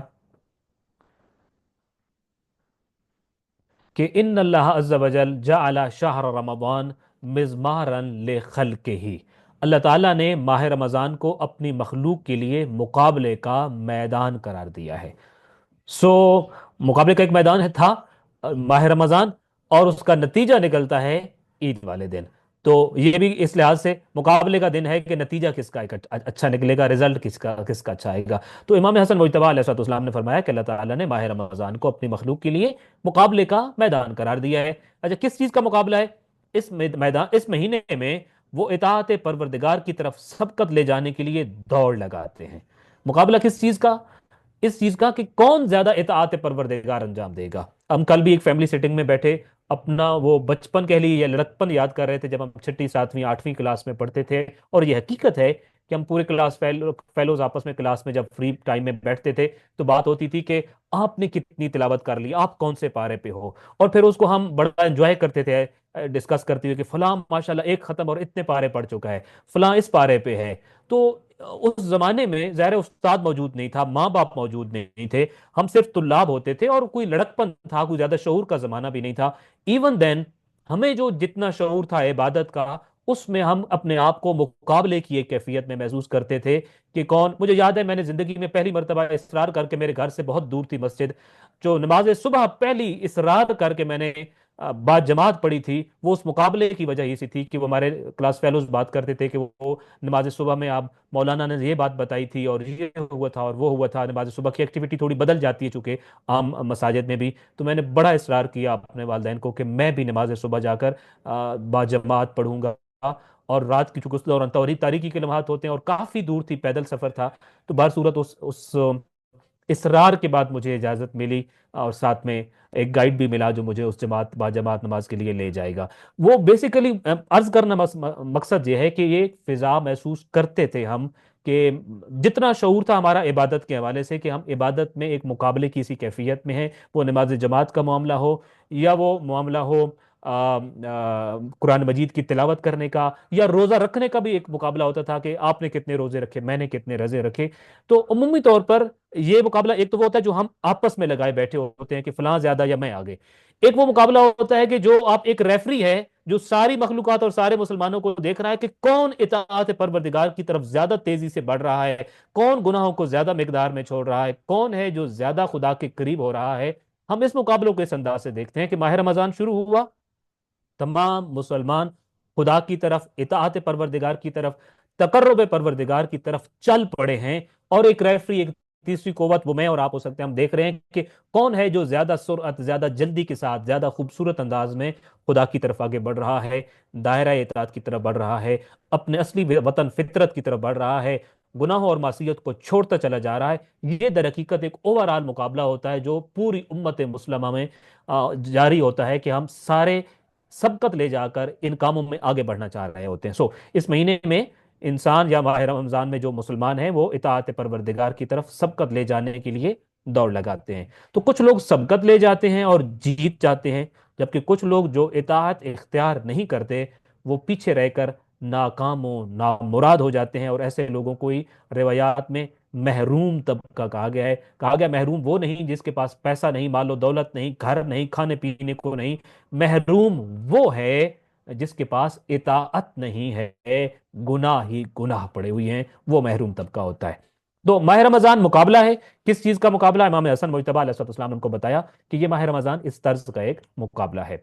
कि इन अल्लाह अज़्ज़ा वजल जअला शहर रमज़ान मिज़मारन ले खल्क़िही, अल्लाह ताला ने माह रमज़ान को अपनी मखलूक के लिए मुकाबले का मैदान करार दिया है। सो मुकाबले का एक मैदान है था माह रमजान, और उसका नतीजा निकलता है ईद वाले दिन। तो ये भी इस लिहाज से मुकाबले का दिन है कि नतीजा किसका अच्छा निकलेगा, रिजल्ट किसका किसका अच्छा आएगा। तो इमाम हसन मुजतबा अलैहिस्सलाम ने फरमाया कि अल्लाह ताला ने माह रमजान को अपनी मखलूक के लिए मुकाबले का मैदान करार दिया है। अच्छा, किस चीज़ का मुकाबला है? मैदान, इस महीने में वो इताअत परवरदिगार की तरफ सबकत ले जाने के लिए दौड़ लगाते हैं। मुकाबला किस चीज़ का? इस चीज का कि कौन ज्यादा इताअत परवरदिगार अंजाम देगा। हम कल भी एक फैमिली सेटिंग में बैठे अपना वो बचपन कह लीजिए या लड़कपन याद कर रहे थे जब हम छठी सातवीं आठवीं क्लास में पढ़ते थे। और ये हकीकत है कि हम पूरे क्लास फेलोज आपस में क्लास में जब फ्री टाइम में बैठते थे तो बात होती थी कि आपने कितनी तिलावत कर ली, आप कौन से पारे पे हो, और फिर उसको हम बड़ा एंजॉय करते थे डिस्कस करते हुए कि फलां माशाल्लाह एक खत्म और इतने पारे पढ़ चुका है, फलां इस पारे पे है। तो उस जमाने में ज़ाहिर है उस्ताद मौजूद नहीं था, माँ बाप मौजूद नहीं थे, हम सिर्फ तुल्लाब होते थे, और कोई लड़कपन था, कोई ज्यादा शऊर का जमाना भी नहीं था। इवन देन हमें जो जितना शऊर था इबादत का, उसमें हम अपने आप को मुकाबले की एक कैफियत में महसूस करते थे कि कौन। मुझे याद है मैंने जिंदगी में पहली मर्तबा इसरार करके, मेरे घर से बहुत दूर थी मस्जिद, जो नमाज सुबह पहली इसरार करके मैंने बात जमात पढ़ी थी, वो उस मुकाबले की वजह ये सी थी कि वो हमारे क्लास फेलोज बात करते थे कि वो नमाज सुबह में आप मौलाना ने ये बात बताई थी और ये हुआ था और वो हुआ था। नमाज सुबह की एक्टिविटी थोड़ी बदल जाती है चूंकि आम मसाजिद में भी। तो मैंने बड़ा इसरार किया अपने वालिदैन को कि मैं भी नमाज सुबह जाकर बाजमात पढ़ूंगा। और रात की चूंकि उस दौरान तारीकी के लम्हात होते हैं और काफी दूर थी, पैदल सफर था। तो बार सूरत उस इसरार के बाद मुझे इजाजत मिली, और साथ में एक गाइड भी मिला जो मुझे उस जमात बाजमात नमाज के लिए ले जाएगा। वो बेसिकली अर्ज करना मकसद ये है कि ये फिजा महसूस करते थे हम, कि जितना शऊर था हमारा इबादत के हवाले से, कि हम इबादत में एक मुकाबले की इसी कैफियत में हैं, वो नमाज जमात का मामला हो या वो मामला हो कुरान मजीद की तिलावत करने का, या रोज़ा रखने का भी एक मुकाबला होता था कि आपने कितने रोजे रखे, मैंने कितने रोजे रखे। तो उमूमी तौर पर ये मुकाबला एक तो वो होता है जो हम आपस में लगाए बैठे होते हैं कि फलां ज्यादा या मैं आगे। एक वो मुकाबला होता है कि जो आप एक रेफरी है जो सारी मखलूकात और सारे मुसलमानों को देख रहा है कि कौन इताअत परवरदिगार की तरफ ज्यादा तेजी से बढ़ रहा है, कौन गुनाहों को ज्यादा मिकदार में छोड़ रहा है, कौन है जो ज्यादा खुदा के करीब हो रहा है। हम इस मुकाबलों को इस अंदाज से देखते हैं कि माह रमजान शुरू हुआ, तमाम मुसलमान खुदा की तरफ, इताअत परवरदिगार की तरफ, तकर्रुब परवरदिगार की तरफ चल पड़े हैं। और एक रेफरी, एक तीसरी कोवत, वो मैं और आप हो सकते हैं, हम देख रहे हैं कि कौन है जो ज्यादा सुरअत, ज्यादा जल्दी के साथ, ज्यादा खूबसूरत अंदाज में खुदा की तरफ आगे बढ़ रहा है, दायरा इताअत की तरफ बढ़ रहा है, अपने असली वतन फितरत की तरफ बढ़ रहा है, गुनाहों और मासियत को छोड़ता चला जा रहा है। ये दर हकीकत एक ओवरऑल मुकाबला होता है जो पूरी उम्मत मुस्लिमा में जारी होता है, कि हम सारे सबकत ले जाकर इन कामों में आगे बढ़ना चाह रहे होते हैं। सो इस महीने में इंसान, या माह रमजान में जो मुसलमान हैं, वो इताअत परवरदिगार की तरफ सबकत ले जाने के लिए दौड़ लगाते हैं। तो कुछ लोग सबकत ले जाते हैं और जीत जाते हैं, जबकि कुछ लोग जो इताअत इख्तियार नहीं करते, वो पीछे रहकर नाकाम नामुराद हो जाते हैं। और ऐसे लोगों को ही रिवायात में महरूम तबका कहा गया है। कहा गया महरूम वो नहीं जिसके पास पैसा नहीं, मालो दौलत नहीं, घर नहीं, खाने पीने को नहीं। महरूम वो है जिसके पास इताअत नहीं है, गुनाह ही गुनाह पड़े हुए हैं, वो महरूम तबका होता है। तो माह रमजान मुकाबला है। किस चीज का मुकाबला है? इमाम हसन मुजतबा अलैहिस्सलाम ने उनको बताया कि ये माह रमजान इस तर्ज का एक मुकाबला है।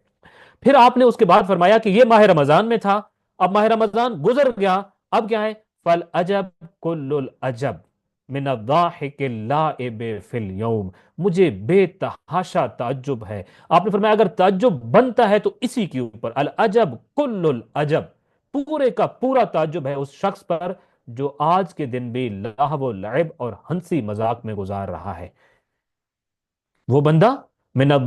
फिर आपने उसके बाद फरमाया कि ये माह रमजान में था, अब माह रमजान गुजर गया, अब क्या है? फल अजब कुल्लुल अजब मिन अज़्ज़ाहिकिल लाइब फिल यौम। मुझे बेतहाशा ताज्जुब है। आपने फरमाया अगर ताज्जुब बनता है तो इसी के ऊपर, अल अजब कुल्लुल अजब, पूरे का पूरा ताज्जुब है उस शख्स पर जो आज के दिन भी लाहव लइब और हंसी मजाक में गुजार रहा है। वो बंदा मिन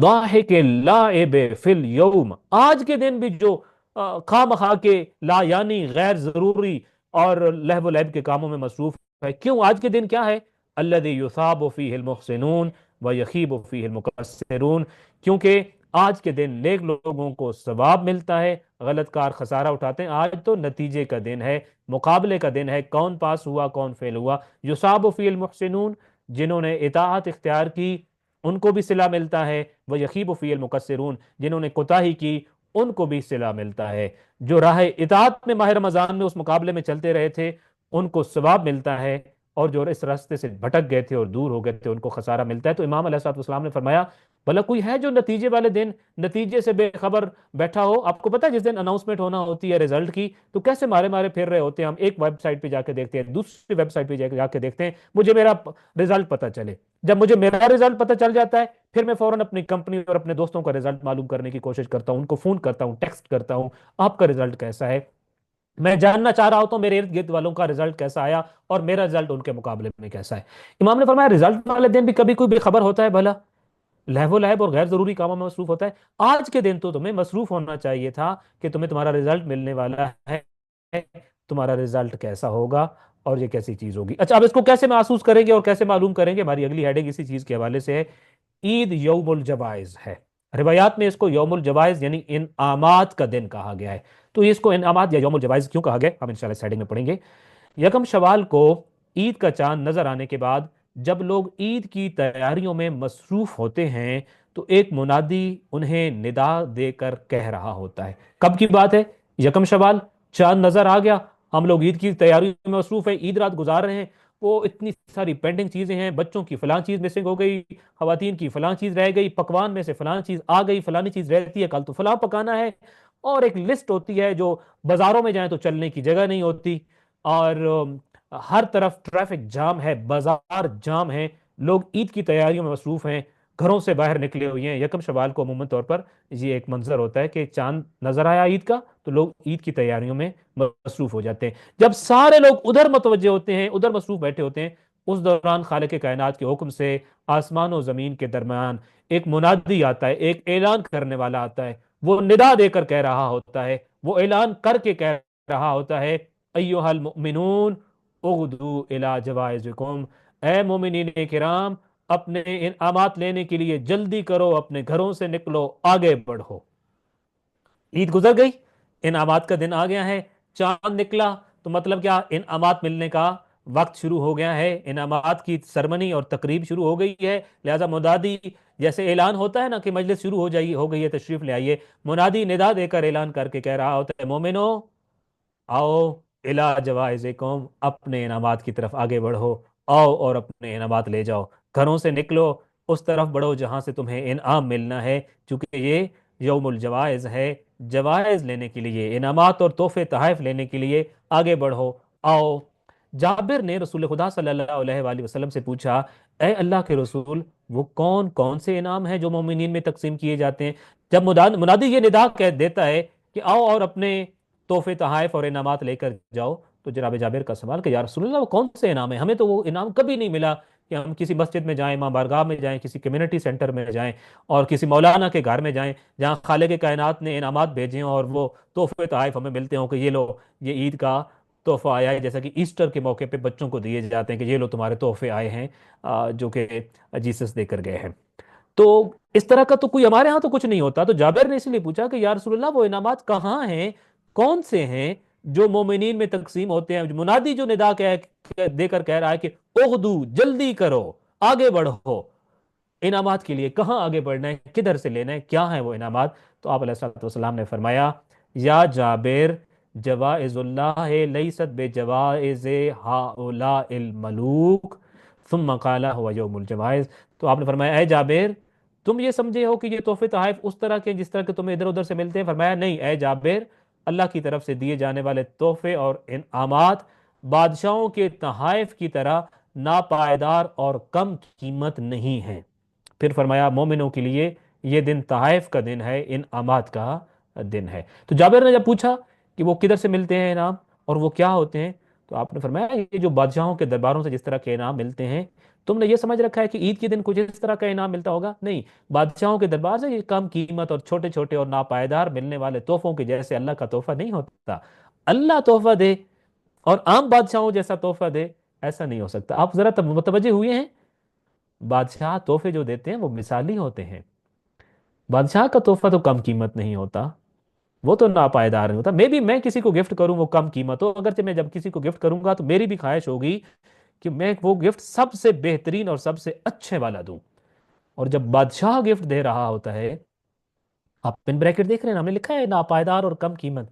के लाइब फिल यौम, आज के दिन भी जो खाम खा के ला यानी गैर जरूरी और लहव लैब के कामों में मसरूफ है। क्यों? आज के दिन क्या है? अल्लज़ी युसाबु फीहिल मुहसिनून व यखीबु फीहिल मुकस्सिरून। क्योंकि आज के दिन नेक लोगों को सवाब मिलता है, गलत कार खसारा उठाते हैं। आज तो नतीजे का दिन है, मुकाबले का दिन है, कौन पास हुआ कौन फेल हुआ। युसाबु फीहिल मुहसिनून, जिन्होंने इताअत इख्तियार की उनको भी सिला मिलता है, वह यकीब फ़ील मुकस्सिरून, जिन्होंने कोताही की उनको भी सिला मिलता है। जो राह इताअत में माह रमजान में उस मुकाबले में चलते रहे थे उनको सवाब मिलता है, और जो इस रास्ते से भटक गए थे और दूर हो गए थे उनको खसारा मिलता है। तो इमाम अलैहिस्सलाम ने फरमाया भला कोई है जो नतीजे वाले दिन नतीजे से बेखबर बैठा हो? आपको पता है जिस दिन अनाउंसमेंट होना होती है रिजल्ट की, तो कैसे मारे मारे फिर रहे होते हैं हम, एक वेबसाइट पे जाके देखते हैं, दूसरी वेबसाइट पे जाके देखते हैं, मुझे मेरा रिजल्ट पता चले। जब मुझे मेरा रिजल्ट पता चल जाता है, फिर मैं फौरन अपनी कंपनी और अपने दोस्तों का रिजल्ट मालूम करने की कोशिश करता हूं, उनको फोन करता हूं, टेक्स्ट करता हूं, आपका रिजल्ट कैसा है? मैं जानना चाह रहा होता हूं मेरे इर्द गिर्द वालों का रिजल्ट कैसा आया और मेरा रिजल्ट उनके मुकाबले में कैसा है। इमाम ने फरमाया रिजल्ट वाले दिन भी कभी कोई बेखबर होता है भला? लहवो लहब और गैर जरूरी कामों में मसरूफ होता है। आज के दिन तो तुम्हें मसरूफ होना चाहिए था कि तुम्हें तुम्हारा रिजल्ट मिलने वाला है, तुम्हारा रिजल्ट कैसा होगा और ये कैसी चीज होगी। अच्छा, अब इसको कैसे महसूस करेंगे और कैसे मालूम करेंगे? हमारी अगली हेडिंग इसी चीज के हवाले से है। ईद यौमुल जवाइज है। रिवायात में इसको यौमुल जवाइज यानी इनामात का दिन कहा गया है। तो इसको इनामात या यौमुल जवाइज क्यों कहा गया, हम इंशाल्लाह इस हेडिंग में पढ़ेंगे। यकम शवाल को ईद का चांद नजर आने के बाद जब लोग ईद की तैयारियों में मसरूफ होते हैं तो एक मुनादी उन्हें निदा देकर कह रहा होता है। कब की बात है? यकम शवाल, चांद नजर आ गया, हम लोग ईद की तैयारी में मसरूफ है, ईद रात गुजार रहे हैं। वो इतनी सारी पेंडिंग चीजें हैं, बच्चों की फलां चीज मिसिंग हो गई, खवातीन की फलां चीज रह गई, पकवान में से फलां चीज आ गई, फलानी चीज रहती है, कल तो फलां पकाना है। और एक लिस्ट होती है जो बाजारों में जाए तो चलने की जगह नहीं होती। और हर तरफ ट्रैफिक जाम है, बाजार जाम है, लोग ईद की तैयारियों में मसरूफ हैं, घरों से बाहर निकले हुए हैं। यकम शवाल को अमूमन तौर पर ये एक मंजर होता है कि चांद नजर आया ईद का, तो लोग ईद की तैयारियों में मसरूफ हो जाते हैं। जब सारे लोग उधर मतवज्जे होते हैं, उधर मसरूफ बैठे होते हैं, उस दौरान खालिक कायनात के हुक्म से आसमान और जमीन के दरमियान एक मुनादी आता है, एक ऐलान करने वाला आता है। वो निदा देकर कह रहा होता है, वो ऐलान करके कह रहा होता है, अय्युहल मुमिनून उगदू इला जवाइजिकुम, ए मोमिनीन किराम, अपने इनामात लेने के लिए जल्दी करो, अपने घरों से निकलो, आगे बढ़ो। ईद गुजर गई, इनामात का दिन आ गया है, चांद निकला, तो मतलब क्या, इनामात मिलने का वक्त शुरू हो गया है, इनामात की सरमनी और तकरीब शुरू हो गई है। लिहाजा मुनादी, जैसे ऐलान होता है ना कि मजलिस शुरू हो गई है, तशरीफ ले आइए, मुनादी निदा देकर ऐलान करके कह रहा होता है, मोमिनो आओ, इला जवाइजिकुम, अपने इनामात की तरफ आगे बढ़ो, आओ और अपने इनामात ले जाओ, घरों से निकलो, उस तरफ बढ़ो जहां से तुम्हें इनाम मिलना है। चूंकि ये यौमुल जवाइज है, जवाइज लेने के लिए, इनामात और तोहफे तहफ लेने के लिए आगे बढ़ो, आओ। जाबिर ने रसूल खुदा सल्लल्लाहु अलैहि वसल्लम से पूछा, ए अल्लाह के रसूल, वो कौन कौन से इनाम हैं जो मोमिनीन में तकसीम किए जाते हैं? जब मुनादी ये निदा कह देता है कि आओ और अपने तोहफे तहाइफ और इनामात लेकर जाओ, तो जनाब जाबिर का सवाल कि या रसूलल्लाह वो कौन से इनाम है, हमें तो वो इनाम कभी नहीं मिला कि हम किसी मस्जिद में जाएं, मां बारगाह में जाएं, किसी कम्युनिटी सेंटर में जाएं और किसी मौलाना के घर में जाएं जहां खालिक के कायनात ने इनामात भेजे हों और वो तोहफे तहाइफ हमें मिलते हों कि ये लो, ये ईद का तोहफा आया है, जैसा कि ईस्टर के मौके पे बच्चों को दिए जाते हैं कि ये लो तुम्हारे तोहफे आए हैं, जो कि जीसस देकर गए हैं। तो इस तरह का तो कोई हमारे यहाँ तो कुछ नहीं होता। तो जाबिर ने इसलिए पूछा कि या रसूलल्लाह वो इनामात कहाँ हैं, कौन से हैं जो मोमिनीन में तकसीम होते हैं? मुनादी जो निदा देकर कह रहा है कि उगदू, जल्दी करो, आगे बढ़ो, इनामात के लिए कहाँ आगे बढ़ना है, किधर से लेना है, क्या है वो इनामात? तो आप अलैहिस्सलाम ने फरमाया, या जाबिर, जवाइजुल्लाह लैसत बेजवाइज हाउलाइल मलूक सुम्मा काला हुवा यौमुल जवाइज। तो आपने फरमाया, ए जाबिर, तुम ये समझे हो कि ये तोहफे तहाइफ उस तरह के जिस तरह के तुम्हें इधर उधर से मिलते हैं? फरमाया, नहीं ए जाबिर, अल्लाह की तरफ से दिए जाने वाले तोहफे और इनामात बादशाहों के तहाइफ की तरह नापायदार और कम कीमत नहीं है। फिर फरमाया, मोमिनों के लिए ये दिन तहाइफ का दिन है, इनामात का दिन है। तो जाबिर ने जब पूछा कि वो किधर से मिलते हैं इनाम और वो क्या होते हैं, तो आपने फरमाया, ये जो बादशाहों के दरबारों से जिस तरह के इनाम मिलते हैं, तुमने ये समझ रखा है कि ईद के दिन कुछ इस तरह का इनाम मिलता होगा? नहीं, बादशाहों के दरबार से ये कम कीमत और छोटे छोटे और नापायदार मिलने वाले तोहफों के जैसे अल्लाह का तोहफा नहीं होता। अल्लाह तोहफा दे और आम बादशाहों जैसा तोहफा दे, ऐसा नहीं हो सकता। आप जरा तब मुतवज्जे हुए हैं, बादशाह तोहफे जो देते हैं वो मिसाली होते हैं। बादशाह का तोहफा तो कम कीमत नहीं होता, वो तो नापायदार नहीं होता। मे भी मैं किसी को गिफ्ट करूं वो कम कीमत हो, अगरचे मैं जब किसी को गिफ्ट करूंगा तो मेरी भी ख्वाहिश होगी कि मैं वो गिफ्ट सबसे बेहतरीन और सबसे अच्छे वाला दूं। और जब बादशाह गिफ्ट दे रहा होता है, आप पिन ब्रैकेट देख रहे हैं ना, हमने लिखा है नापायदार और कम कीमत,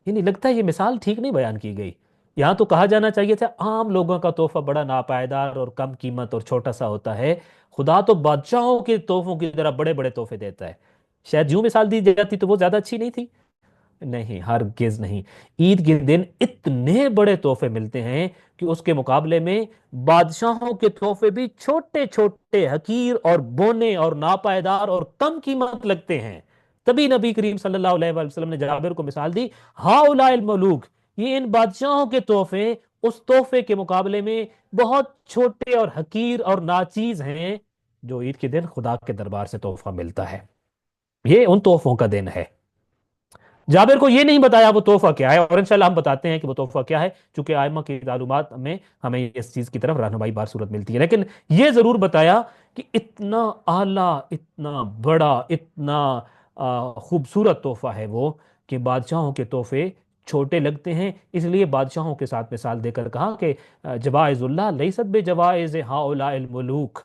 ये नहीं लगता, ये मिसाल ठीक नहीं बयान की गई। यहां तो कहा जाना चाहिए था आम लोगों का तोहफा बड़ा नापायदार और कम कीमत और छोटा सा होता है, खुदा तो बादशाहों के तोहफों की तरह बड़े बड़े तोहफे देता है। शायद यूं मिसाल दी जाती तो वो ज्यादा अच्छी नहीं थी। नहीं, हरगिज नहीं। ईद के दिन इतने बड़े तोहफे मिलते हैं कि उसके मुकाबले में बादशाहों के तोहफे भी छोटे छोटे, हकीर और बोने और नापायदार और कम कीमत लगते हैं। तभी नबी करीम सल्लल्लाहु अलैहि वसल्लम ने जाबिर को मिसाल दी, हाउलाइल मलूक, ये इन बादशाहों के तोहफे उस तोहफे के मुकाबले में बहुत छोटे और हकीर और नाचीज हैं जो ईद के दिन खुदा के दरबार से तोहफा मिलता है। ये उन तोहफों का दिन है। जाबिर को ये नहीं बताया वो तोहफा क्या है, और इंशाल्लाह हम बताते हैं कि वो तोहफा क्या है, चूंकि आयमा की मालूमात में हमें इस चीज की तरफ रहनुमाई बार सूरत मिलती है। लेकिन ये जरूर बताया कि इतना आला, इतना बड़ा, इतना खूबसूरत तोहफा है वो, कि बादशाहों के तोहफे چھوٹے لگتے ہیں، اس لیے بادشاہوں کے ساتھ مثال دے کر کہا کہ جوائز اللہ لیست بے جوائز ہؤلاء الملوک،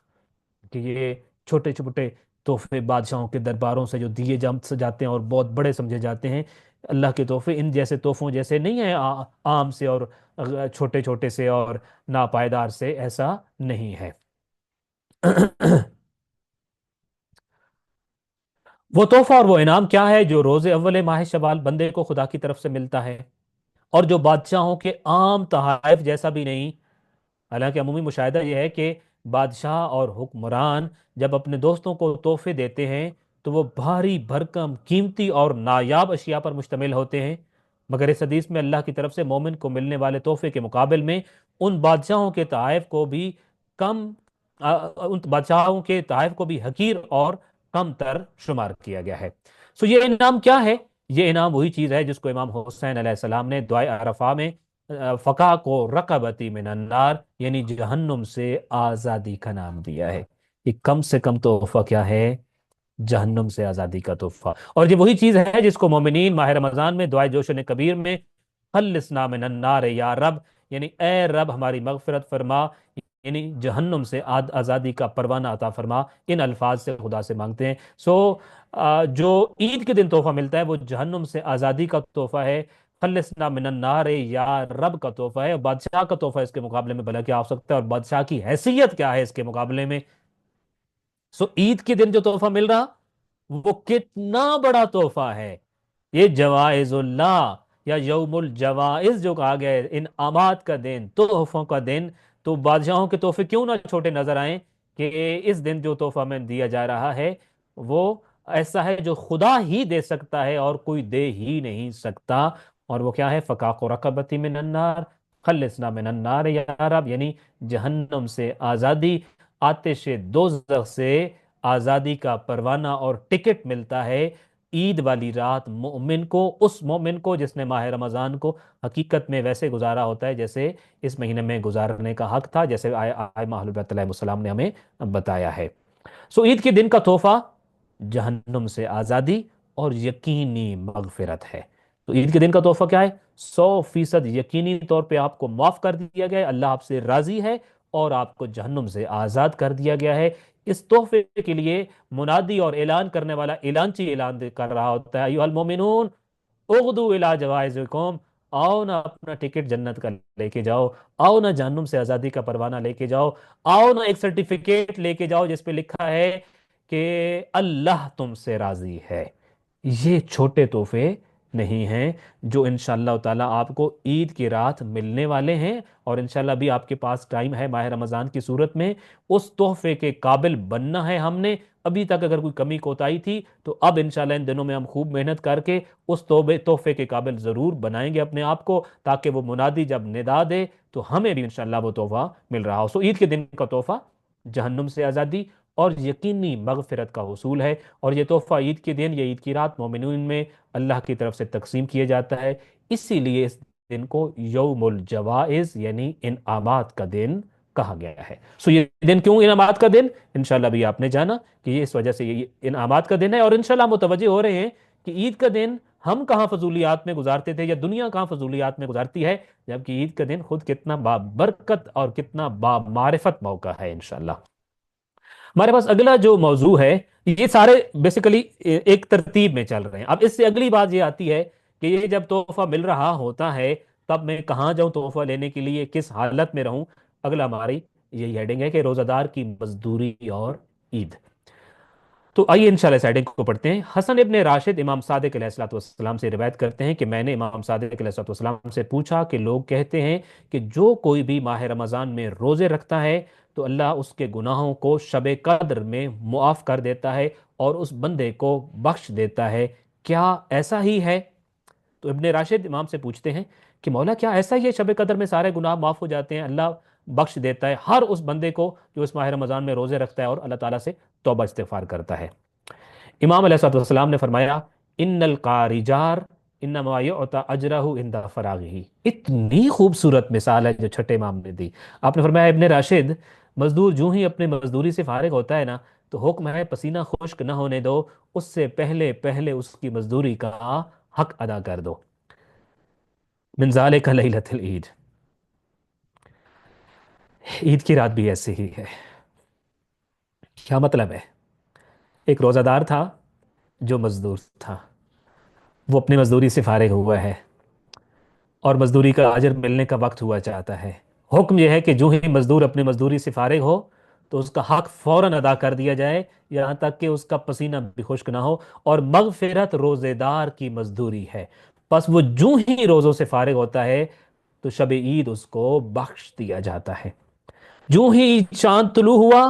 کہ یہ چھوٹے چھوٹے تحفے بادشاہوں کے درباروں سے جو دیے جاتے ہیں اور بہت بڑے سمجھے جاتے ہیں، اللہ کے تحفے ان جیسے تحفوں جیسے نہیں ہیں، عام سے اور چھوٹے چھوٹے سے اور ناپائیدار سے، ایسا نہیں ہے۔ وہ تحفہ اور وہ انعام کیا ہے جو روز اول ماہ شوال بندے کو خدا کی طرف سے ملتا ہے، اور جو بادشاہوں کے عام تحائف جیسا بھی نہیں۔ حالانکہ عمومی مشاہدہ یہ ہے کہ بادشاہ اور حکمران جب اپنے دوستوں کو تحفے دیتے ہیں تو وہ بھاری بھرکم قیمتی اور نایاب اشیاء پر مشتمل ہوتے ہیں، مگر اس حدیث میں اللہ کی طرف سے مومن کو ملنے والے تحفے کے مقابل میں ان بادشاہوں کے تحائف کو بھی کم ان بادشاہوں کے تحائف کو بھی حقیر اور کم تر شمار کیا گیا ہے۔ سو یہ انعام کیا ہے؟ یہ انعام وہی چیز ہے جس کو امام حسین علیہ السلام نے دعائے عرفہ میں فقا کو رقبتی من النار، یعنی جہنم سے آزادی کا نام دیا ہے۔ یہ کم سے کم تحفہ کیا ہے؟ جہنم سے آزادی کا تحفہ۔ اور یہ وہی چیز ہے جس کو مومنین ماہ رمضان میں دعائے جوشن کبیر میں خلصنا من النار یا رب، یعنی اے رب ہماری مغفرت فرما، یعنی جہنم سے آزادی کا پروانہ عطا فرما، ان الفاظ سے خدا سے مانگتے ہیں۔ سو جو عید کے دن تحفہ ملتا ہے وہ جہنم سے آزادی کا تحفہ ہے، خلصنا من النار یا رب کا تحفہ ہے۔ اور بادشاہ کا تحفہ اس کے مقابلے میں بھلا کیا ہو سکتا ہے، اور بادشاہ کی حیثیت کیا ہے اس کے مقابلے میں؟ سو عید کے دن جو تحفہ مل رہا وہ کتنا بڑا تحفہ ہے! یہ جوائز اللہ یا یوم الجوائز جو کہا گیا ہے، انعامات کا دن، تحفوں کا دن، تو بادشاہوں کے تحفے کیوں نہ چھوٹے نظر آئیں کہ اس دن جو تحفہ میں دیا جا رہا ہے وہ ایسا ہے جو خدا ہی دے سکتا ہے اور کوئی دے ہی نہیں سکتا۔ اور وہ کیا ہے؟ فقاق رقبتی من النار، خلصنا من النار یا رب، یعنی جہنم سے آزادی، آتش دوزخ سے آزادی کا پروانہ اور ٹکٹ ملتا ہے عید والی رات مومن کو، اس مومن کو جس نے ماہ رمضان کو حقیقت میں ویسے گزارا ہوتا ہے جیسے اس مہینے میں گزارنے کا حق تھا، جیسے آئمہ اہل بیت علیہ السلام نے ہمیں بتایا ہے۔ سو عید کے دن کا تحفہ جہنم سے آزادی اور یقینی مغفرت ہے۔ تو عید کے دن کا تحفہ کیا ہے؟ 100% یقینی طور پہ آپ کو معاف کر دیا گیا ہے، اللہ آپ سے راضی ہے اور آپ کو جہنم سے آزاد کر دیا گیا ہے۔ اس تحفے کے لیے منادی اور اعلان کرنے والا اعلانچی اعلان کر رہا ہوتا ہے، ایھا المومنون اغدو الی جوائزکم، آؤ نہ اپنا ٹکٹ جنت کا لے کے جاؤ، آؤ نہ جہنم سے آزادی کا پروانہ لے کے جاؤ، آؤ نہ ایک سرٹیفکیٹ لے کے جاؤ جس پہ لکھا ہے کہ اللہ تم سے راضی ہے۔ یہ چھوٹے تحفے نہیں ہیں جو انشاءاللہ تعالیٰ آپ کو عید کی رات ملنے والے ہیں، اور انشاءاللہ بھی آپ کے پاس ٹائم ہے ماہ رمضان کی صورت میں اس تحفے کے قابل بننا ہے۔ ہم نے ابھی تک اگر کوئی کمی کوتاہی تھی تو اب انشاءاللہ ان دنوں میں ہم خوب محنت کر کے اس تحفے کے قابل ضرور بنائیں گے اپنے آپ کو، تاکہ وہ منادی جب ندا دے تو ہمیں بھی انشاءاللہ وہ تحفہ مل رہا ہو۔ سو عید کے دن کا تحفہ جہنم سے آزادی اور یقینی مغفرت کا حصول ہے، اور یہ تحفہ عید کے دن یا عید کی رات مومنین میں اللہ کی طرف سے تقسیم کیے جاتا ہے، اسی لیے اس دن کو یوم الجوائز یعنی انعامات کا دن کہا گیا ہے۔ سو یہ دن کیوں انعامات کا دن؟ انشاءاللہ بھی آپ نے جانا کہ یہ اس وجہ سے یہ انعامات کا دن ہے، اور انشاءاللہ متوجہ ہو رہے ہیں کہ عید کا دن ہم کہاں فضولیات میں گزارتے تھے یا دنیا کہاں فضولیات میں گزارتی ہے، جبکہ عید کا دن خود کتنا بابرکت اور کتنا بامعرفت موقع ہے انشاءاللہ۔ ہمارے پاس اگلا جو موضوع ہے، یہ سارے بیسیکلی ایک ترتیب میں چل رہے ہیں۔ اب اس سے اگلی بات یہ آتی ہے کہ یہ جب تحفہ مل رہا ہوتا ہے تب میں کہاں جاؤں تحفہ لینے کے لیے، کس حالت میں رہوں؟ اگلا ہماری یہی ہیڈنگ ہے کہ روزہ دار کی مزدوری اور عید۔ تو آئیے انشاءاللہ اس ہیڈنگ کو پڑھتے ہیں۔ حسن ابن راشد امام صادق علیہ الصلوۃ والسلام سے روایت کرتے ہیں کہ میں نے امام صادق علیہ الصلوۃ والسلام سے پوچھا کہ لوگ کہتے ہیں کہ جو کوئی بھی ماہ رمضان میں روزے رکھتا ہے تو اللہ اس کے گناہوں کو شب قدر میں معاف کر دیتا ہے اور اس بندے کو بخش دیتا ہے، کیا ایسا ہی ہے؟ تو ابن راشد امام سے پوچھتے ہیں کہ مولا کیا ایسا ہی ہے، شب قدر میں سارے گناہ معاف ہو جاتے ہیں، اللہ بخش دیتا ہے ہر اس بندے کو جو اس ماہ رمضان میں روزے رکھتا ہے اور اللہ تعالیٰ سے توبہ استغفار کرتا ہے؟ امام علیہ الصلوۃ والسلام نے فرمایا ان القارجار انما یعطى اجرہ عند فراغہ۔ اتنی خوبصورت مثال ہے جو چھٹے امام نے دی۔ آپ نے فرمایا ابن راشد، مزدور جو ہی اپنے مزدوری سے فارغ ہوتا ہے نا تو حکم ہے پسینہ خشک نہ ہونے دو، اس سے پہلے پہلے اس کی مزدوری کا حق ادا کر دو۔ मिन ज़ालिका लैलतुल ईद। ईद की रात भी ऐसे ही है। क्या मतलब है? एक रोज़ादार था जो मजदूर था। वो अपनी मजदूरी से फारिग हुआ है और मजदूरी का अजर मिलने का वक्त हुआ चाहता है। हुक्म यह है कि जो ही मजदूर अपनी मजदूरी से फारिग हो तो उसका हक फौरन अदा कर दिया जाए, यहाँ तक कि उसका पसीना भी खुश्क ना हो। और मगफिरत रोज़ेदार की मजदूरी है। बस वो जो ही रोज़ों से फारिग होता है तो शब ईद उसको बख्श दिया जाता है। जो ही चांद तुलू हुआ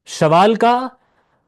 शवाल का,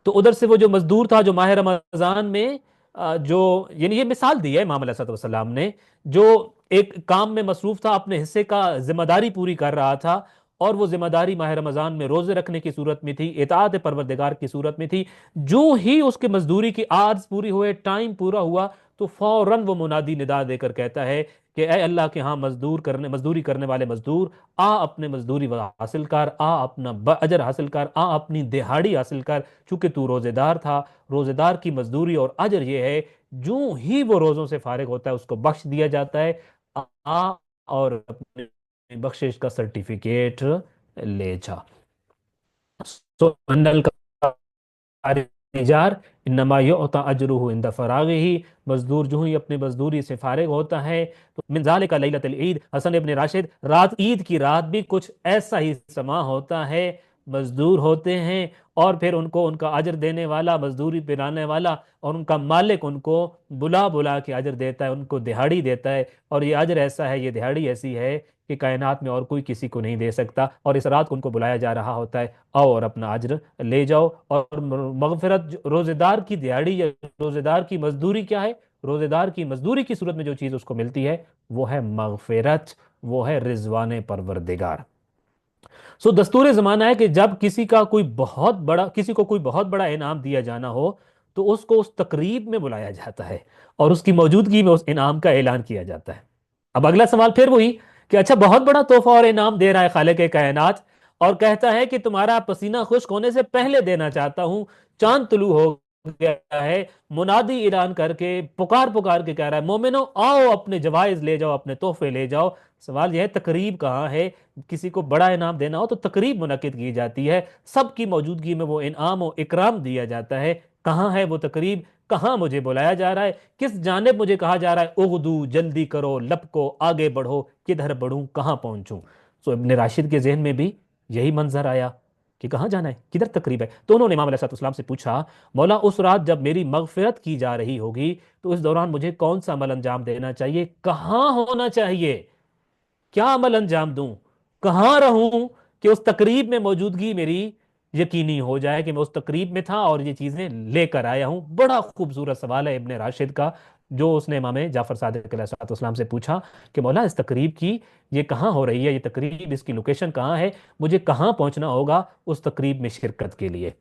तो उधर से वो जो मजदूर था जो माह रमजान में जो यानी ये मिसाल दी है इमाम अलैहिस्सलाम ने, जो एक काम में मसरूफ था, अपने हिस्से का जिम्मेदारी पूरी कर रहा था, और वो जिम्मेदारी माह रमजान में रोजे रखने की सूरत में थी, इताअत परवरदिगार की सूरत में थी। जो ही उसके मजदूरी की आर्ज पूरी हुए, टाइम पूरा हुआ, तो फौरन वो मुनादी निदा देकर कहता है कि ए अल्लाह के यहाँ मजदूरी करने वाले मजदूर, आ अपने मजदूरी हासिल कर, आ अपना अजर हासिल कर, आ अपनी दिहाड़ी हासिल कर। चूंकि तू रोजेदार था, रोजेदार की मजदूरी और अजर ये है, जो ही वो रोजों से फारिग होता है उसको बख्श दिया जाता है। आ और अपने बख्शिश का सर्टिफिकेट ले जा। सो अन्नल निजार इन्नमा युअता अजरुहु इंदा फरागिही। मजदूर जो ही अपनी मजदूरी से फारिग होता है तो मिन ज़ालिका लैलतुल ईद। हसन इब्न राशिद, रात ईद की रात भी कुछ ऐसा ही समा होता है। मजदूर होते हैं और फिर उनको उनका अजर देने वाला, मजदूरी पिलाने वाला और उनका मालिक उनको बुला बुला के अजर देता है, उनको दिहाड़ी देता है। और ये अजर ऐसा है, ये दिहाड़ी ऐसी है कि कायनात में और कोई किसी को नहीं दे सकता। और इस रात को उनको बुलाया जा रहा होता है, आओ और अपना अज्र ले जाओ। और मगफिरत रोजेदार की दिहाड़ी या रोजेदार की मजदूरी क्या है? रोजेदार की मजदूरी की सूरत में जो चीज उसको मिलती है वो है मगफिरत, वो है रिजवान परवरदिगार। सो दस्तूर जमाना है कि जब किसी को कोई बहुत बड़ा इनाम दिया जाना हो तो उसको उस तकरीब में बुलाया जाता है और उसकी मौजूदगी में उस इनाम का ऐलान किया जाता है। अब अगला सवाल फिर वही कि अच्छा, बहुत बड़ा तोहफा और इनाम दे रहा है खालिक कायनात, और कहता है कि तुम्हारा पसीना खुश्क होने से पहले देना चाहता हूं, चांद तुलू हो गया है, मुनादी ऐलान करके पुकार पुकार के कह रहा है मोमिनो आओ अपने जवाइज ले जाओ, अपने तोहफे ले जाओ। सवाल यह है, तकरीब कहाँ है? किसी को बड़ा इनाम देना हो तो तकरीब मुनक्किद की जाती है, सबकी मौजूदगी में वो इनाम और इकराम दिया जाता है। कहाँ है वो तकरीब? कहाँ मुझे बुलाया जा रहा है? किस जानिब मुझे कहा जा रहा है उगदू, जल्दी करो, लपको, आगे बढ़ो, किधर बढ़ूं, कहाँ पहुंचूं? सो इब्ने राशिद के जहन में भी यही मंजर आया कि कहाँ जाना है, किधर तकरीब है। तो उन्होंने इमाम अलैहिस्सलाम से पूछा, मौला उस रात जब मेरी मगफिरत की जा रही होगी तो इस दौरान मुझे कौन सा अमल अंजाम देना चाहिए, कहाँ होना चाहिए, क्या अमल अंजाम दूं, कहां रहूं कि उस तकरीब में मौजूदगी मेरी यकीनी हो जाए कि मैं उस तकरीब में था और ये चीजें लेकर आया हूं। बड़ा खूबसूरत सवाल है इब्ने राशिद का, जो उसने इमाम जाफर सादिक अलैहिस्सलाम से पूछा कि मौला इस तकरीब की ये कहाँ हो रही है, ये तकरीब, इसकी लोकेशन कहाँ है, मुझे कहाँ पहुंचना होगा उस तकरीब में शिरकत के लिए।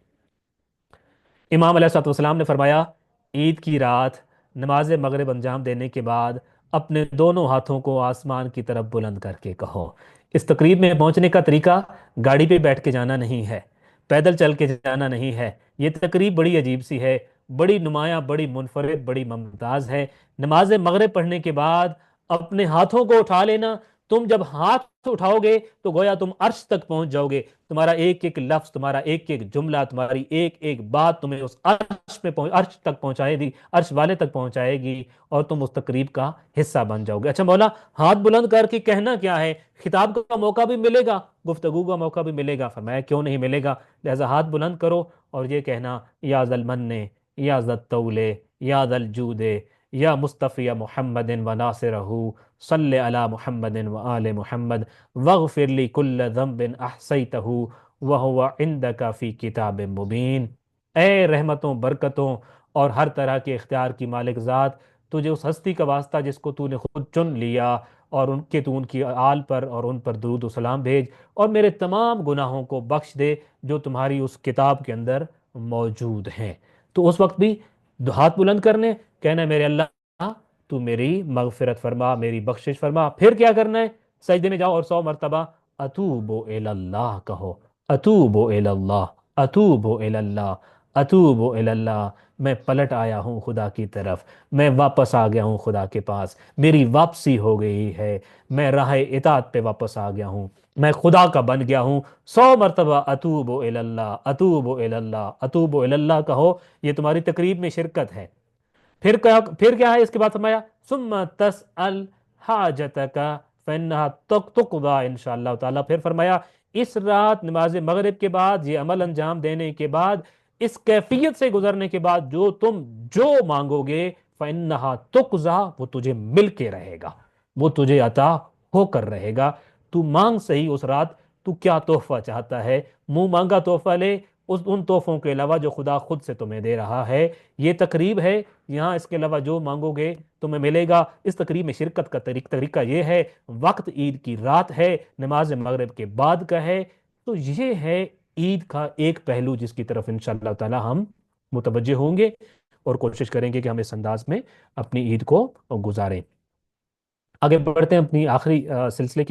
इमाम अलैहिस्सलाम ने फरमाया, ईद की रात नमाज मगरिब अंजाम देने के बाद अपने दोनों हाथों को आसमान की तरफ बुलंद करके कहो। इस तकरीब में पहुंचने का तरीका गाड़ी पे बैठ के जाना नहीं है, पैदल चल के जाना नहीं है। ये तकरीब बड़ी अजीब सी है, बड़ी नुमायाँ, बड़ी मुनफरिद, बड़ी मुमताज़ है। नमाज मगरिब पढ़ने के बाद अपने हाथों को उठा लेना। तुम जब हाथ उठाओगे तो गोया तुम अर्श तक पहुंच जाओगे। तुम्हारा एक एक लफ्ज, तुम्हारा एक एक जुमला, तुम्हारी एक एक बात तुम्हें उस अर्श तक पहुंचाएगी, अर्श वाले तक पहुंचाएगी, और तुम उस तकरीब का हिस्सा बन जाओगे। अच्छा मौला, हाथ बुलंद करके कहना क्या है? खिताब का मौका भी मिलेगा, गुफ्तगू का मौका भी मिलेगा। फरमाया क्यों नहीं मिलेगा, लिहाजा हाथ बुलंद करो और ये कहना, या जल मन्ने, या जल तौले, या जल जूदे, या मुस्तफ़िया मुहम्मदिन व नासिरहू, सल्ले अला मुहम्मदिन व आले मुहम्मद, वगफिर ली कुल्ल ज़म्बिन अहसैतहू व हुवा इंदका फी किताबिन मुबीन। ए रहमतों, बरकतों और हर तरह के इख्तियार की मालिक ज़ात, तुझे उस हस्ती का वास्ता जिसको तूने खुद चुन लिया, और तू उनकी आल पर और उन पर दुरूद व सलाम भेज, और मेरे तमाम गुनाहों को बख्श दे जो तुम्हारी उस किताब के अंदर मौजूद हैं। तो उस वक्त भी हाथ बुलंद करने, कहना है मेरे अल्लाह तू मेरी मगफिरत फरमा, मेरी बख्शिश फरमा। फिर क्या करना है? सजदे में जाओ और 100 मरतबा अतूबो इलल्लाह कहो, अतूबो इलल्लाह, अतूबो इलल्लाह, अतूबो इलल्लाह। میں پلٹ آیا ہوں خدا کی طرف، میں واپس آ گیا ہوں خدا کے پاس، میری واپسی ہو گئی ہے، میں راہ اطاعت پہ واپس آ گیا ہوں، میں خدا کا بن گیا ہوں۔ 100 مرتبہ اتوب اللہ، اتوب اللہ، اتوب اللہ کہو، یہ تمہاری تقریب میں شرکت ہے۔ پھر کیا ہے اس کے بعد فرمایا ثم تسأل حاجتک فإنها تقضى ان شاء اللہ تعالیٰ۔ پھر فرمایا اس رات نماز مغرب کے بعد، یہ عمل انجام دینے کے بعد، اس کیفیت سے گزرنے کے بعد، جو مانگو گے فإنها تقضى، وہ تجھے مل کے رہے گا، وہ تجھے عطا ہو کر رہے گا۔ تو مانگ صحیح اس رات، تو کیا تحفہ چاہتا ہے، منہ مانگا تحفہ لے، ان تحفوں کے علاوہ جو خدا خود سے تمہیں دے رہا ہے۔ یہ تقریب ہے، یہاں اس کے علاوہ جو مانگو گے تمہیں ملے گا۔ اس تقریب میں شرکت کا طریقہ یہ ہے، وقت عید کی رات ہے، نماز مغرب کے بعد کا ہے۔ تو یہ ہے عید کا ایک پہلو جس کی طرف انشاءاللہ تعالی ہم متوجہ ہوں گے اور کوشش کریں گے کہ ہم اس انداز میں اپنی عید کو گزاریں۔ آگے بڑھتے ہیں اپنی آخری سلسلے کی